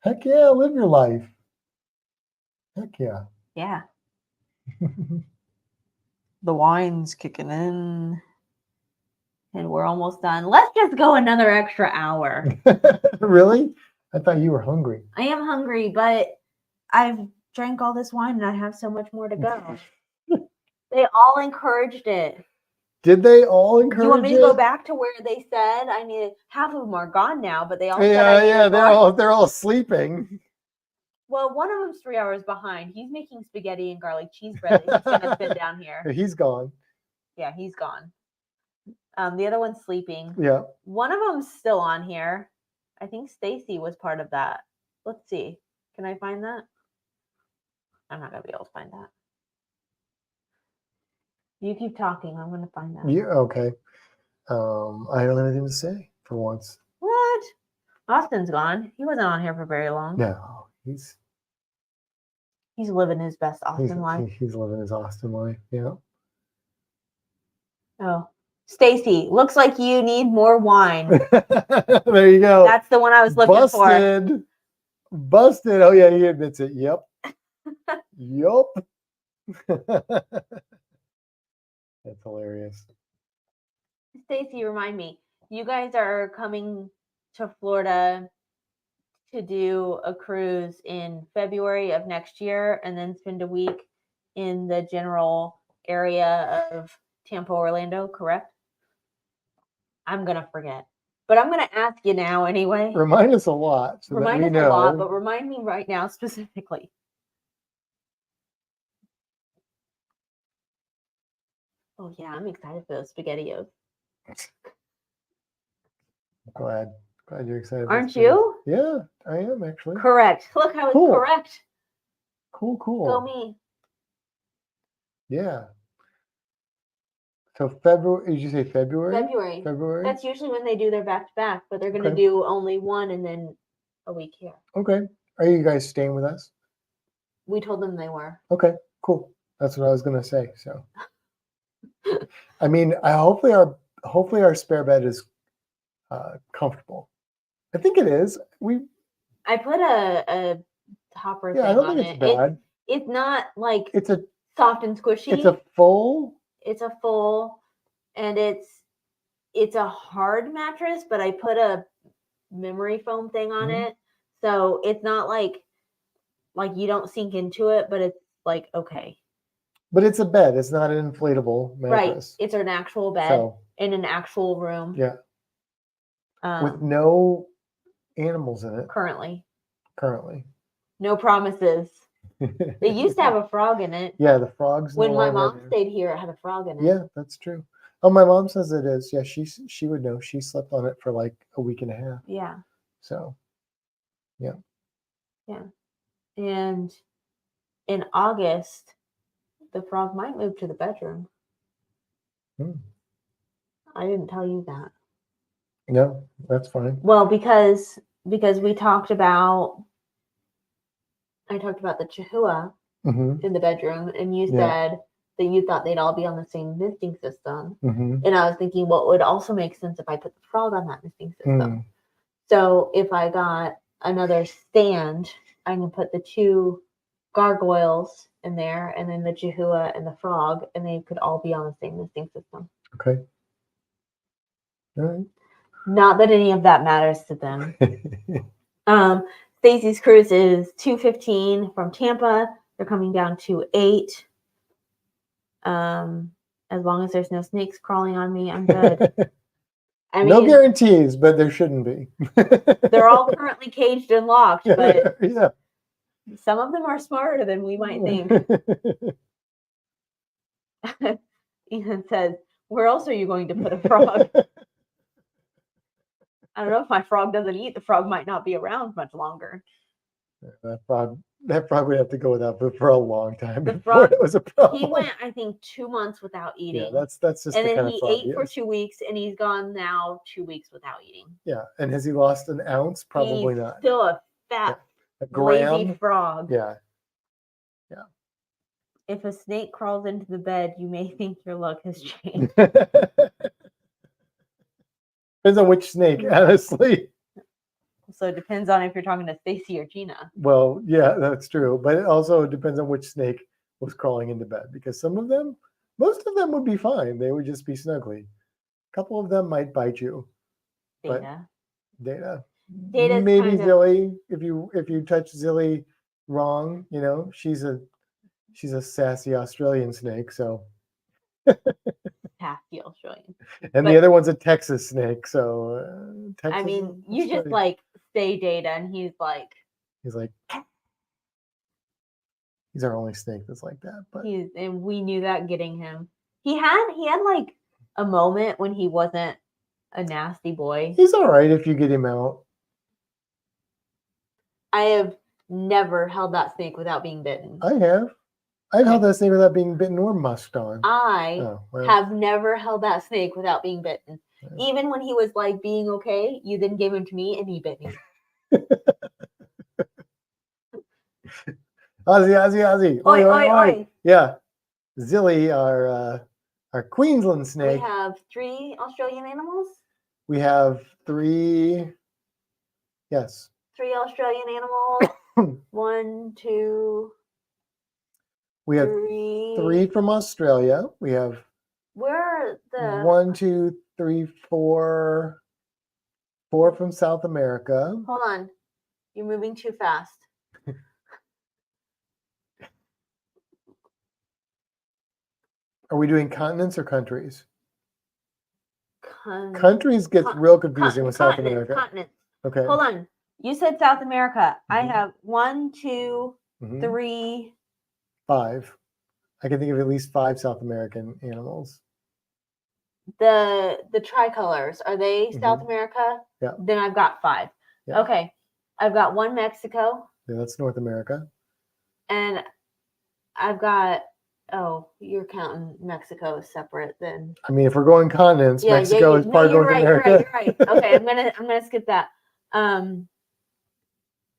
Live your life. Heck yeah. Yeah. The wine's kicking in. And we're almost done. Let's just go another extra hour. Really? I thought you were hungry. I am hungry, but I've drank all this wine and I have so much more to go. They all encouraged it. Did they all encourage it? Do you want me to go back to where they said I needed? Half of them are gone now, but they all said I needed more. They're all sleeping. Well, one of them's 3 hours behind. He's making spaghetti and garlic cheese bread that he's gonna spin down here. He's gone. Yeah, he's gone. The other one's sleeping. Yeah. One of them's still on here. I think Stacy was part of that. Let's see. Can I find that? I'm not gonna be able to find that. You keep talking. I'm gonna find that. Yeah. Okay. I don't have anything to say for once. What? Austin's gone. He wasn't on here for very long. No, he's living his best Austin life. He's living his Austin life. Yeah. Oh, Stacy, looks like you need more wine. There you go. That's the one I was looking for. Busted. Oh yeah, he admits it. Yep. Yup. That's hilarious. Stacy, remind me, you guys are coming to Florida to do a cruise in February of next year and then spend a week in the general area of Tampa, Orlando, correct? I'm going to forget. But I'm going to ask you now anyway. Remind us a lot. So remind us a lot, but remind me right now specifically. Oh, yeah, I'm excited for those SpaghettiOs. Glad you're excited. Aren't you? Yeah, I am actually. Correct. Look how it's correct. Cool. Go me. Yeah. So February, did you say February? February. February? That's usually when they do their back-to-back, but they're going to Okay. do only one and then a week here. Okay. Are you guys staying with us? We told them they were. Okay, cool. That's what I was gonna say. So, I mean, hopefully our spare bed is comfortable. I think it is. I put a topper Yeah, I thing don't on think it's it. bad. It's not like It's a soft and squishy. it's a full. It's a full, and it's a hard mattress, but I put a memory foam thing on Mhm. it, so it's not like you don't sink into it, but it's like okay. But it's a bed. It's not an inflatable Right. mattress. It's an actual bed So in an actual room. yeah, with no animals in it Currently. No promises. It used to have a frog in it. Yeah, the frogs. When no my longer mom there. stayed here, it had a frog in it. Yeah, that's true. Oh, my mom says it is. Yeah, she would know. She slept on it for like a week and a half. Yeah. So, yeah. Yeah. And in August, the frog might move to the bedroom. I didn't tell you that. No, that's fine. Well, because we talked about I talked about the Chihuahua in the bedroom, and you said that you thought they'd all be on the same misting system. And I was thinking, well, it would also make sense if I put the frog on that misting system. So if I got another stand, I can put the 2 gargoyles in there, and then the Chihuahua and the frog, and they could all be on the same misting system. Okay. All right. Not that any of that matters to them. Stacy's cruise is 2:15 from Tampa. They're coming down to 8. As long as there's no snakes crawling on me, I'm good. I mean, no guarantees, but there shouldn't be. They're all currently caged and locked, but yeah. some of them are smarter than we might think. Ethan says, "Where else are you going to put a frog?" I don't know, if my frog doesn't eat, the frog might not be around much longer. That frog would have to go without food for a long time The before frog, it was a problem. he went, I think, 2 months without eating. Yeah, that's just and the then kind of he frog ate for 2 weeks, and he's gone now 2 weeks without eating. Yeah, and has he lost an ounce? Probably He's not. still a fat, a lazy frog. Yeah. If a snake crawls into the bed, you may think your luck has changed. Depends on which snake, honestly. So it depends on if you're talking to Stacy or Gina. Well, yeah, that's true. But it also depends on which snake was crawling into bed, because most of them would be fine. They would just be snuggly. A couple of them might bite you. Data. Data's maybe Zilly. If you touch Zilly wrong, she's a sassy Australian snake. So Sassy Australian. And the other one's a Texas snake. So Texas. I mean, you just say Data, and he's like, he's our only snake that's like that. But and we knew that getting him. He had like a moment when he wasn't a nasty boy. He's all right if you get him out. I have never held that snake without being bitten. I have. I've held that snake without being bitten or musked on. I have never held that snake without being bitten. Yeah. Even when he was like being okay, you then gave him to me and he bit me. Ozzy. Oi, oi, oi. Yeah. Zilly, our Queensland snake. We have 3 Australian animals? We have 3. Yes. 3 Australian animals. 1, 2. We have 3 from Australia. We have. Where are the 1, 2, 3, 4. 4 from South America. Hold on. You're moving too fast. Are we doing continents or countries? Countries gets real confusing with South America. Continents. Okay. Hold on. You said South America. I have 1, 2, 3, 5. I can think of at least 5 South American animals. The tricolors, are they South America? Yeah. Then I've got 5. Yeah. Okay. I've got 1 Mexico. Yeah, that's North America. And I've got Oh, you're counting Mexico as separate then. I mean, if we're going continents, Mexico is No, part of you're North right. America. You're right. Okay, I'm gonna skip that.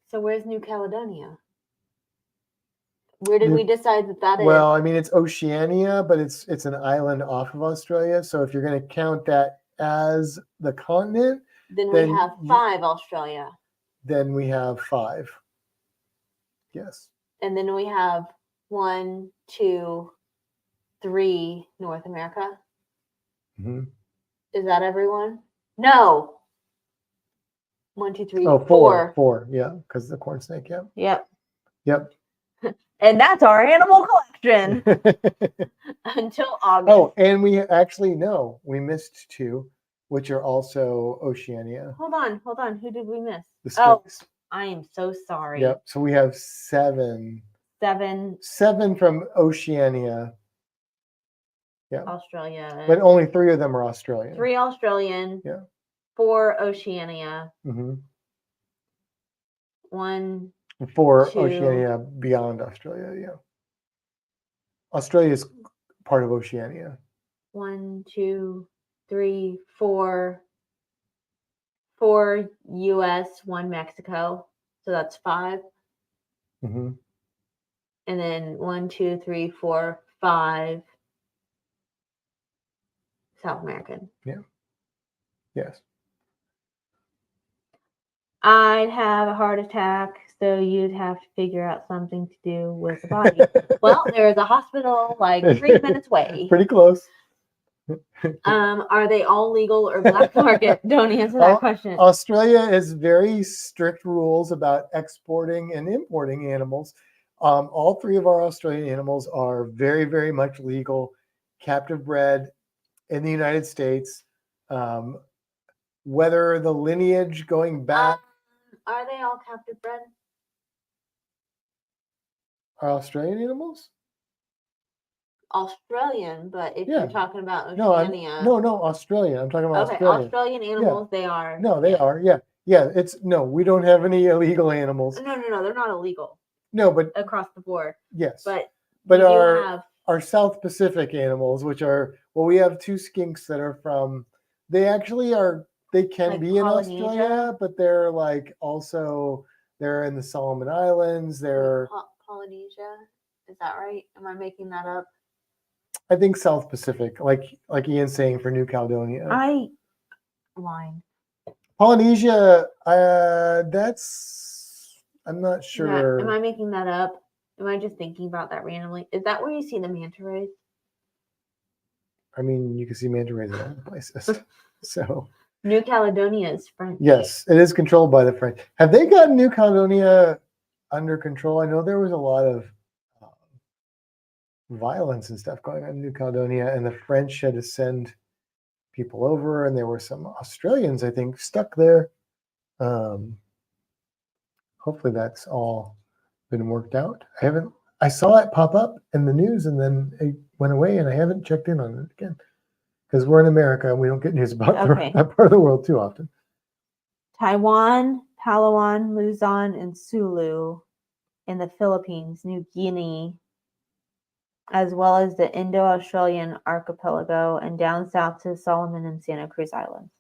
So where's New Caledonia? Where did we decide that is? Well, I mean, it's Oceania, but it's an island off of Australia. So if you're going to count that as the continent, then we have 5 Australia. Then we have 5. Yes. And then we have 1, 2, 3 North America. Mm-hmm. Is that everyone? No. 1, 2, 3, 4. 4. Yeah, because the corn snake. Yeah. Yep. And that's our animal collection until August. Oh, and we actually we missed 2, which are also Oceania. Hold on. Who did we miss? The skinks. Oh, I am so sorry. Yep. So we have 7. 7 from Oceania. Yeah. Australia. But only 3 of them are Australian. 3 Australian. Yeah. 4 Oceania. Mm-hmm. 1, 4 2. Oceania beyond Australia. Yeah. Australia is part of Oceania. 1, 2, 3, 4. 4 U.S., 1 Mexico. So that's 5. Mm-hmm. And then 1, 2, 3, 4, 5 South American. Yeah. Yes. I'd have a heart attack, so you'd have to figure out something to do with the body. Well, there's a hospital like 3 minutes away. Pretty close. Are they all legal or black market? Don't answer that question. Australia has very strict rules about exporting and importing animals. All 3 of our Australian animals are very, very much legal, captive bred in the United States. Whether the lineage going back... Are they all captive bred? Are Australian animals? Australian, but if you're talking about Oceania... No, Australian. I'm talking about Australian. Australian animals, they are. No, they are, yeah. Yeah, we don't have any illegal animals. No, they're not illegal. No, but... Across the board. Yes. But our South Pacific animals, which are... Well, we have 2 skinks that are from... They actually are... They can be in Australia, but they're like also... They're in the Solomon Islands. They're... Polynesia? Is that right? Am I making that up? I think South Pacific, like Ian's saying for New Caledonia. Lying. Polynesia, that's... I'm not sure. Am I making that up? Am I just thinking about that randomly? Is that where you see the manta rays? I mean, you can see manta rays in all the places. So... New Caledonia is French. Yes, it is controlled by the French. Have they gotten New Caledonia under control? I know there was a lot of violence and stuff going on in New Caledonia, and the French had to send people over, and there were some Australians, I think, stuck there. Hopefully that's all been worked out. I saw it pop up in the news, and then it went away, and I haven't checked in on it again. Because we're in America and we don't get news about that part of the world too often. Taiwan, Palawan, Luzon, and Sulu in the Philippines, New Guinea, as well as the Indo-Australian archipelago and down south to Solomon and Santa Cruz Islands.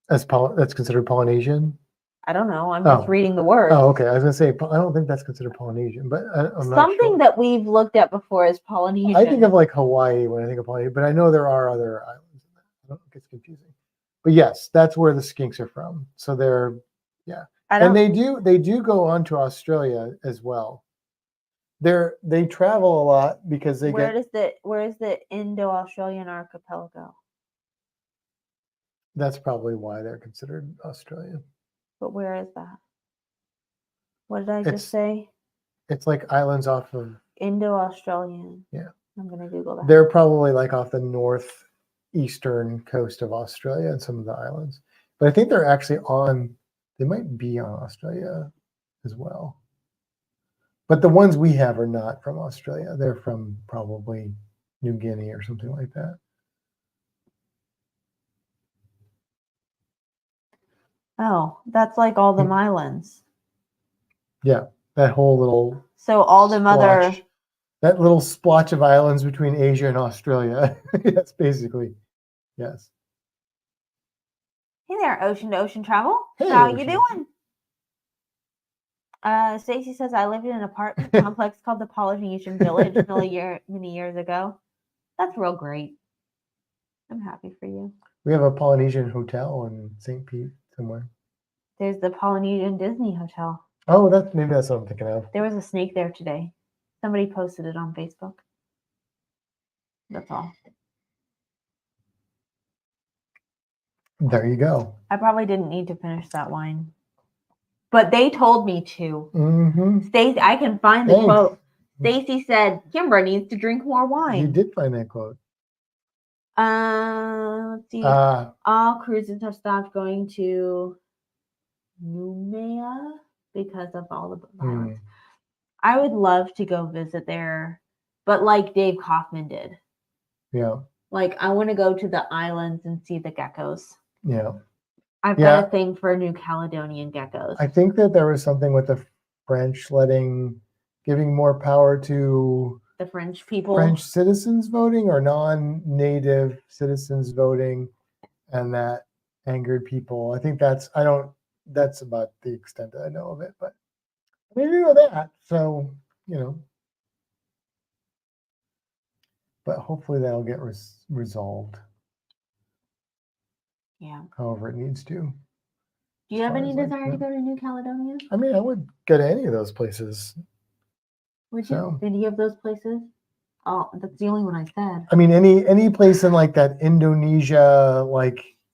That's considered Polynesian? I don't know. I'm just reading the words. Oh, okay. I was going to say, I don't think that's considered Polynesian, but I'm not Something that we've looked at before is Polynesian. I think of like Hawaii when I think of Polynesian, but I know there are other islands in that. I don't think it's confusing. But yes, that's where the skinks are from. So they're, and they do go on to Australia as well. They travel a lot because they where is the Indo-Australian archipelago? That's probably why they're considered Australian. But where is that? What did I just say? It's like islands off of Indo-Australian. Yeah. I'm gonna Google that. They're probably like off the northeastern coast of Australia and some of the islands. But I think they're actually they might be on Australia as well. But the ones we have are not from Australia. They're from probably New Guinea or something like that. Oh, that's like all the islands. Yeah, that whole little. So all the other That little splotch of islands between Asia and Australia. Yes, basically. Yes. Hey there, Ocean to Ocean Travel. Hey, How you Ocean. doing? Stacy says I lived in an apartment complex called the Polynesian Village many years ago. That's real great. I'm happy for you. We have a Polynesian hotel in St. Pete somewhere. There's the Polynesian Disney Hotel. Oh, maybe that's what I'm thinking of. There was a snake there today. Somebody posted it on Facebook. That's all. There you go. I probably didn't need to finish that wine, but they told me to. Mm-hmm. Stacy, I can find the quote. Stacy said, "Kimbra needs to drink more wine." You did find that quote. Let's see. All cruises have stopped going to Noumea because of all the violence. I would love to go visit there, but like Dave Kaufman did. Yeah. Like I want to go to the islands and see the geckos. Yeah. I've got a thing for New Caledonian geckos. I think that there was something with the French giving more power to the French people, French citizens voting or non-native citizens voting, and that angered people. I think that's about the extent that I know of it, but maybe you know that. So, but hopefully that'll get resolved. Yeah. However it needs to. Do you have any desire to go to New Caledonia? I mean, I would go to any of those places. Would you? Any of those places? Oh, that's the only one I said. I mean, any place in like that Indonesia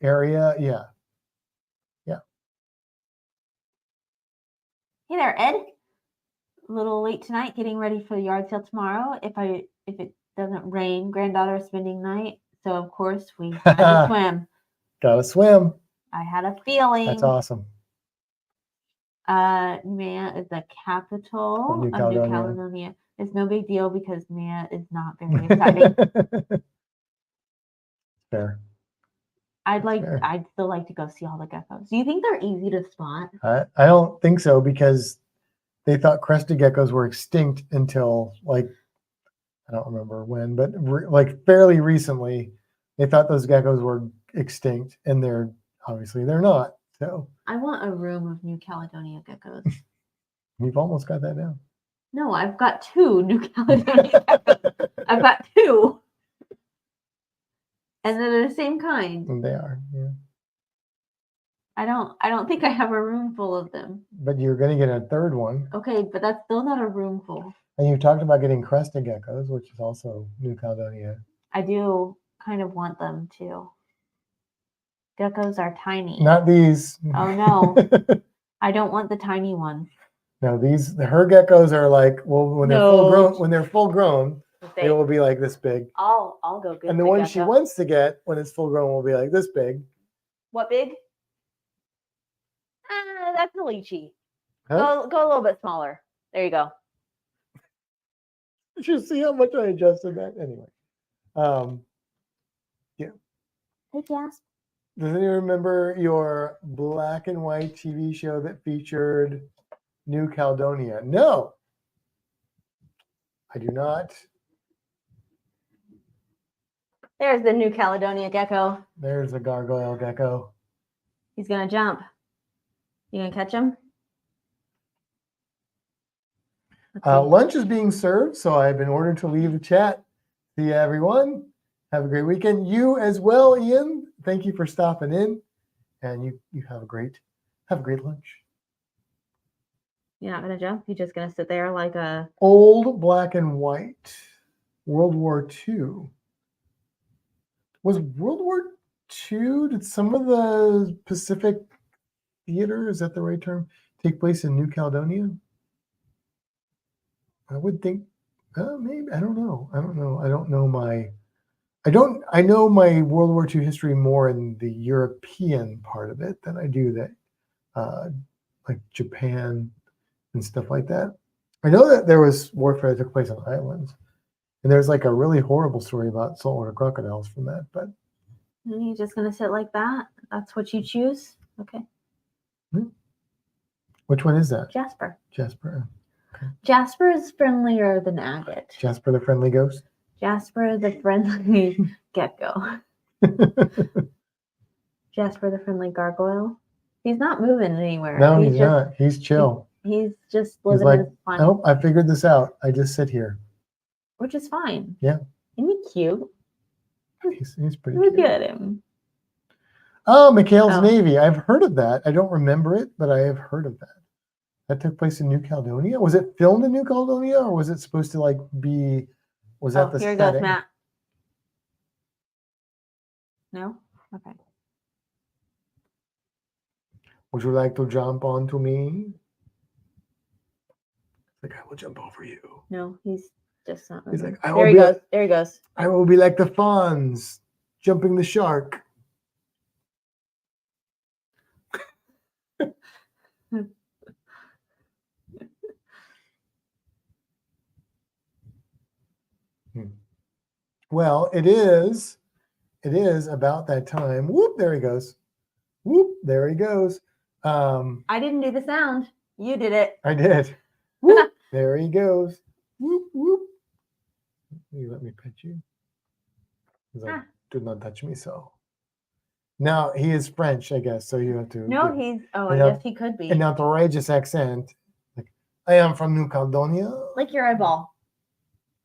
area, yeah. Yeah. Hey there, Ed. A little late tonight, getting ready for the yard sale tomorrow. If it doesn't rain, granddaughter spending night. So of course we had to swim. Gotta swim. I had a feeling. That's awesome. Noumea is the capital of New Caledonia. It's no big deal because Noumea is not very exciting. Fair. I'd still like to go see all the geckos. Do you think they're easy to spot? I don't think so, because they thought crested geckos were extinct until I don't remember when, but fairly recently, they thought those geckos were extinct, and they're not. So I want a room of New Caledonia geckos. You've almost got that down. No, I've got 2 New Caledonia geckos. I've got 2. And they're the same kind. And they are, yeah. I don't think I have a room full of them. But you're going to get a third one. Okay, but that's still not a room full. And you talked about getting crested geckos, which is also New Caledonia. I do kind of want them too. Geckos are tiny. Not these. Oh no. I don't want the tiny ones. No, her geckos are when they're full grown, they will be like this big. I'll go get. And the one she wants to get when it's full grown will be like this big. What big? That's a lychee. Huh? Go a little bit smaller. There you go. You should see how much I adjusted that. Anyway. Yeah. Hey, Jasp. Does anyone remember your black and white TV show that featured New Caledonia? No. I do not. There's the New Caledonia gecko. There's the gargoyle gecko. He's going to jump. You going to catch him? Lunch is being served, so I've been ordered to leave the chat. See you, everyone. Have a great weekend. You as well, Ian. Thank you for stopping in, and you have a great lunch. You're not gonna jump. You're just gonna sit there like a old black and white. World War II. Was World War II? Did some of the Pacific theater, is that the right term, take place in New Caledonia? I would think, maybe. I don't know. I know my World War II history more in the European part of it than I do like Japan and stuff like that. I know that there was warfare that took place on islands, and there's like a really horrible story about saltwater crocodiles from that. But you're just gonna sit like that? That's what you choose? Okay. Which one is that? Jasper. Jasper. Jasper is friendlier than Agate. Jasper the friendly ghost. Jasper the friendly gecko. Jasper the friendly gargoyle. He's not moving anywhere. No, he's not. He's chill. He's just He's living like, his fun, nope, I figured this out. I just sit here. which is fine. Yeah. Isn't he cute? He's pretty Look cute. at him. Oh, Mikhail's Oh. Navy. I've heard of that. I don't remember it, but I have heard of that. That took place in New Caledonia. Was it filmed in New Caledonia, or was it supposed to like be? Was that the Here setting? goes Matt. No? Okay. Would you like to jump onto me? Like, I will jump over you. No, he's just not He's moving. like, There he goes. There he goes. I will be like the fawns jumping the shark. Well, it is about that time. Whoop, there he goes. Whoop, there he goes. I didn't do the sound. You did it. I did. Whoop, there he goes. Whoop, whoop. You let me pet you. He's like, do not touch me so. Now, he is French, I guess, so you have to. No, I guess he could be. An outrageous accent. Like, I am from New Caledonia. Like your eyeball.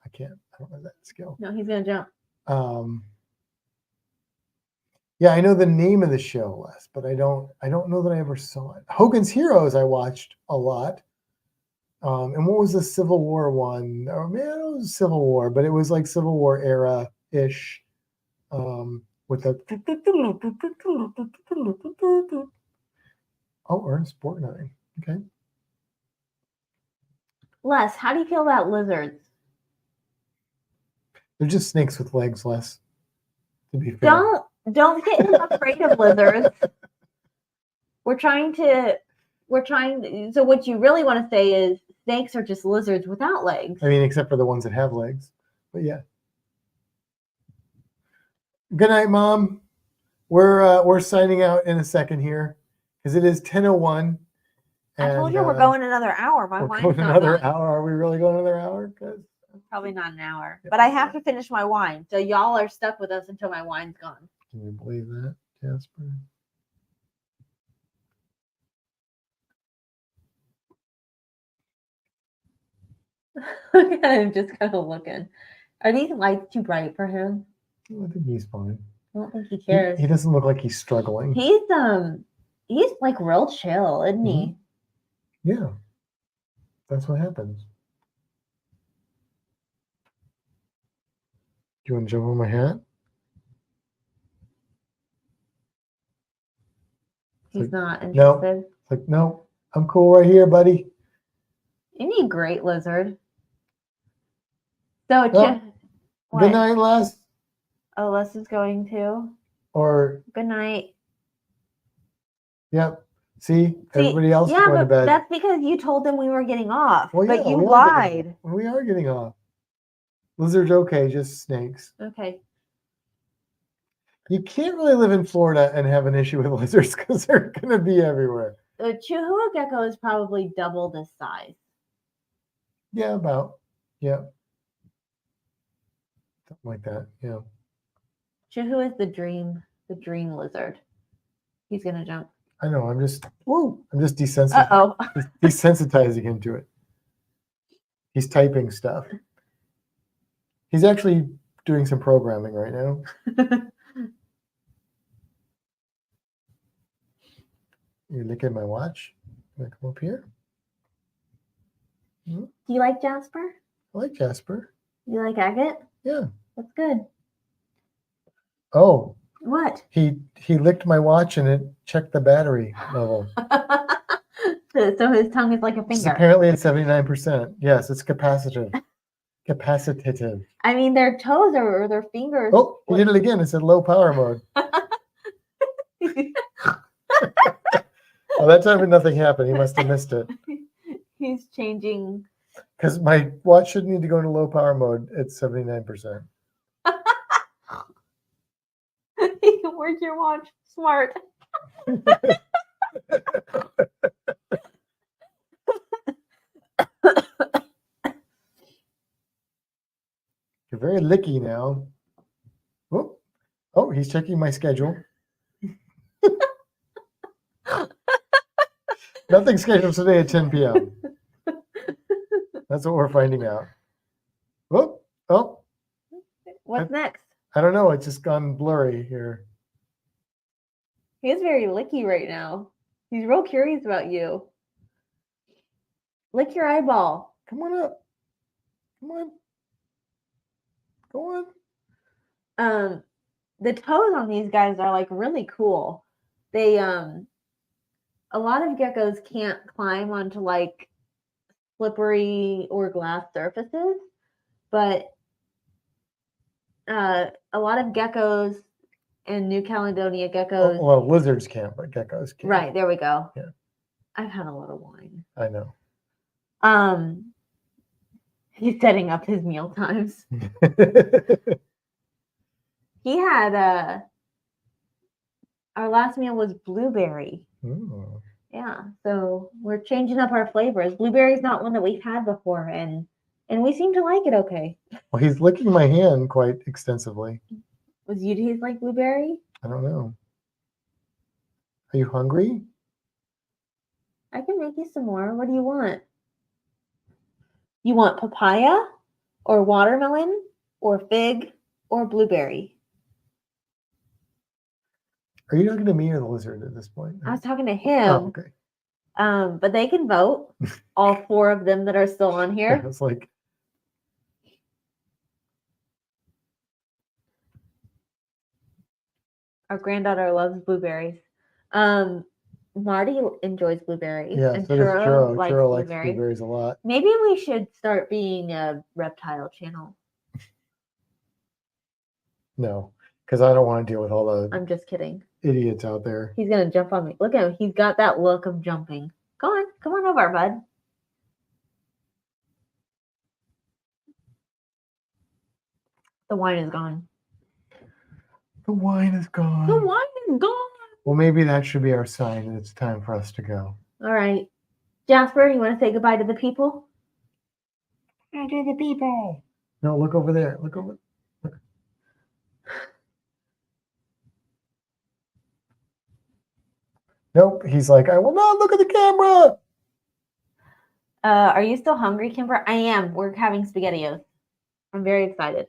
I can't. I don't have that skill. No, he's going to jump. Yeah, I know the name of the show, Les, but I don't know that I ever saw it. Hogan's Heroes I watched a lot. And what was the Civil War one? Oh man, it was Civil War, but it was like Civil War era-ish. With the Ernest Borgnine. Okay. Les, how do you feel about lizards? They're just snakes with legs, Les. To be fair. Don't get him afraid of lizards. We're trying to. So what you really want to say is snakes are just lizards without legs. I mean, except for the ones that have legs. But yeah. Good night, Mom. We're signing out in a second here because it is 10:01. I told you we're going another hour. My wine's not another done. hour. Are we really going another hour? Probably not an hour. But I have to finish my wine. So y'all are stuck with us until my wine's gone. Can you believe that, Jasper? Look at him just kind of looking. Are these lights too bright for him? I think he's fine. I don't think he cares. He doesn't look like he's struggling. He's like real chill, isn't he? Yeah. That's what happens. Do you want to jump on my hat? He's not interested. No. It's like, no, I'm cool right here, buddy. Isn't he a great lizard? So, good night, Les. Oh, Les is going too. Or good night. Yep. See, everybody else is going to bed. That's because you told them we were getting off. Well, but you lied. We are getting off. Lizards, okay, just snakes. Okay. You can't really live in Florida and have an issue with lizards because they're going to be everywhere. The Chihuahua gecko is probably double this size. Yeah, about. Yeah. Something like that. Yeah. Chihuahua is the dream lizard. He's gonna jump. I know. I'm just desensitizing. Desensitizing him to it. He's typing stuff. He's actually doing some programming right now. You look at my watch. Can I come up here? Do you like Jasper? I like Jasper. You like Agate? Yeah. That's good. Oh. What? He licked my watch and it checked the battery level. So his tongue is like a finger. It's apparently at 79%. Yes, it's capacitive. Capacitative. I mean, their toes or their fingers. Oh, he did it again. It said low power mode. Well, that time nothing happened. He must have missed it. He's changing. Because my watch should need to go into low power mode at 79%. Where's your watch? Smart. a licky now. Oh, he's checking my schedule. Nothing scheduled today at 10 p.m. That's what we're finding out. Oh, What's next? I don't know. It's just gone blurry here. He is very licky right now. He's real curious about you. Lick your eyeball. Come on up. Come on. Go on. The toes on these guys are like really cool. They a lot of geckos can't climb onto like slippery or glass surfaces, but a lot of geckos in New Caledonia geckos. A lot of lizards can't, but geckos can. Right, there we go. Yeah. I've had a lot of wine. I know. He's setting up his meal times. He had our last meal was blueberry. Ooh. Yeah, so we're changing up our flavors. Blueberry's not one that we've had before, and we seem to like it okay. Well, he's licking my hand quite extensively. Was you taste like blueberry? I don't know. Are you hungry? I can make you some more. What do you want? You want papaya or watermelon or fig or blueberry? Are you talking to me or the lizard at this point? I was talking to him. Oh, okay. But they can vote. All 4 of them that are still on here. It's like our granddaughter loves blueberries. Marty enjoys blueberries. Yeah, and so does Churro. likes Churro likes blueberries. blueberries a lot. Maybe we should start being a reptile channel. No, because I don't want to deal with all the I'm just kidding. Idiots out there. He's gonna jump on me. Look at him. He's got that look of jumping. Come on over, bud. The wine is gone. The wine is gone. The wine is gone. Well, maybe that should be our sign that it's time for us to go. All right. Jasper, you want to say goodbye to the people? Goodbye to the people. No, look over there. Look over. Look. Nope. He's like, I will not look at the camera. Are you still hungry, Kimber? I am. We're having SpaghettiOs. I'm very excited.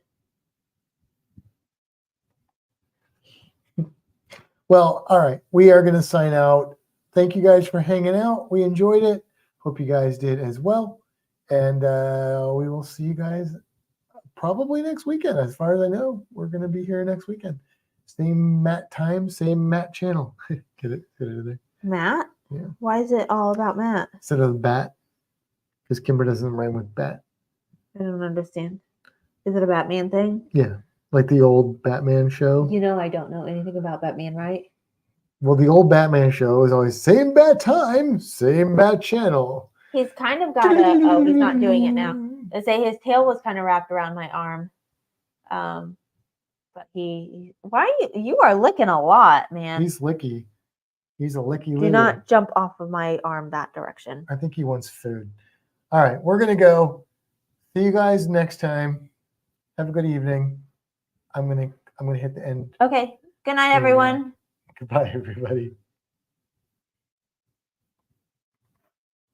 Well, all right. We are going to sign out. Thank you guys for hanging out. We enjoyed it. Hope you guys did as well. And we will see you guys probably next weekend. As far as I know, we're going to be here next weekend. Same Matt time, same Matt channel. Get it? Get it there? Matt? Yeah. Why is it all about Matt? Instead of bat. Because Kimber doesn't rhyme with bat. I don't understand. Is it a Batman thing? Yeah. Like the old Batman show. You know I don't know anything about Batman, right? Well, the old Batman show is always same bat time, same bat channel. He's kind of got a... Oh, he's not doing it now. I say his tail was kind of wrapped around my arm. But he... Why? You are licking a lot, man. He's licky. He's a licky Do not jump off of my arm that direction. I think he wants food. All right, we're going to go. See you guys next time. Have a good evening. I'm gonna hit the end. Okay. Good night, everyone. Goodbye, everybody.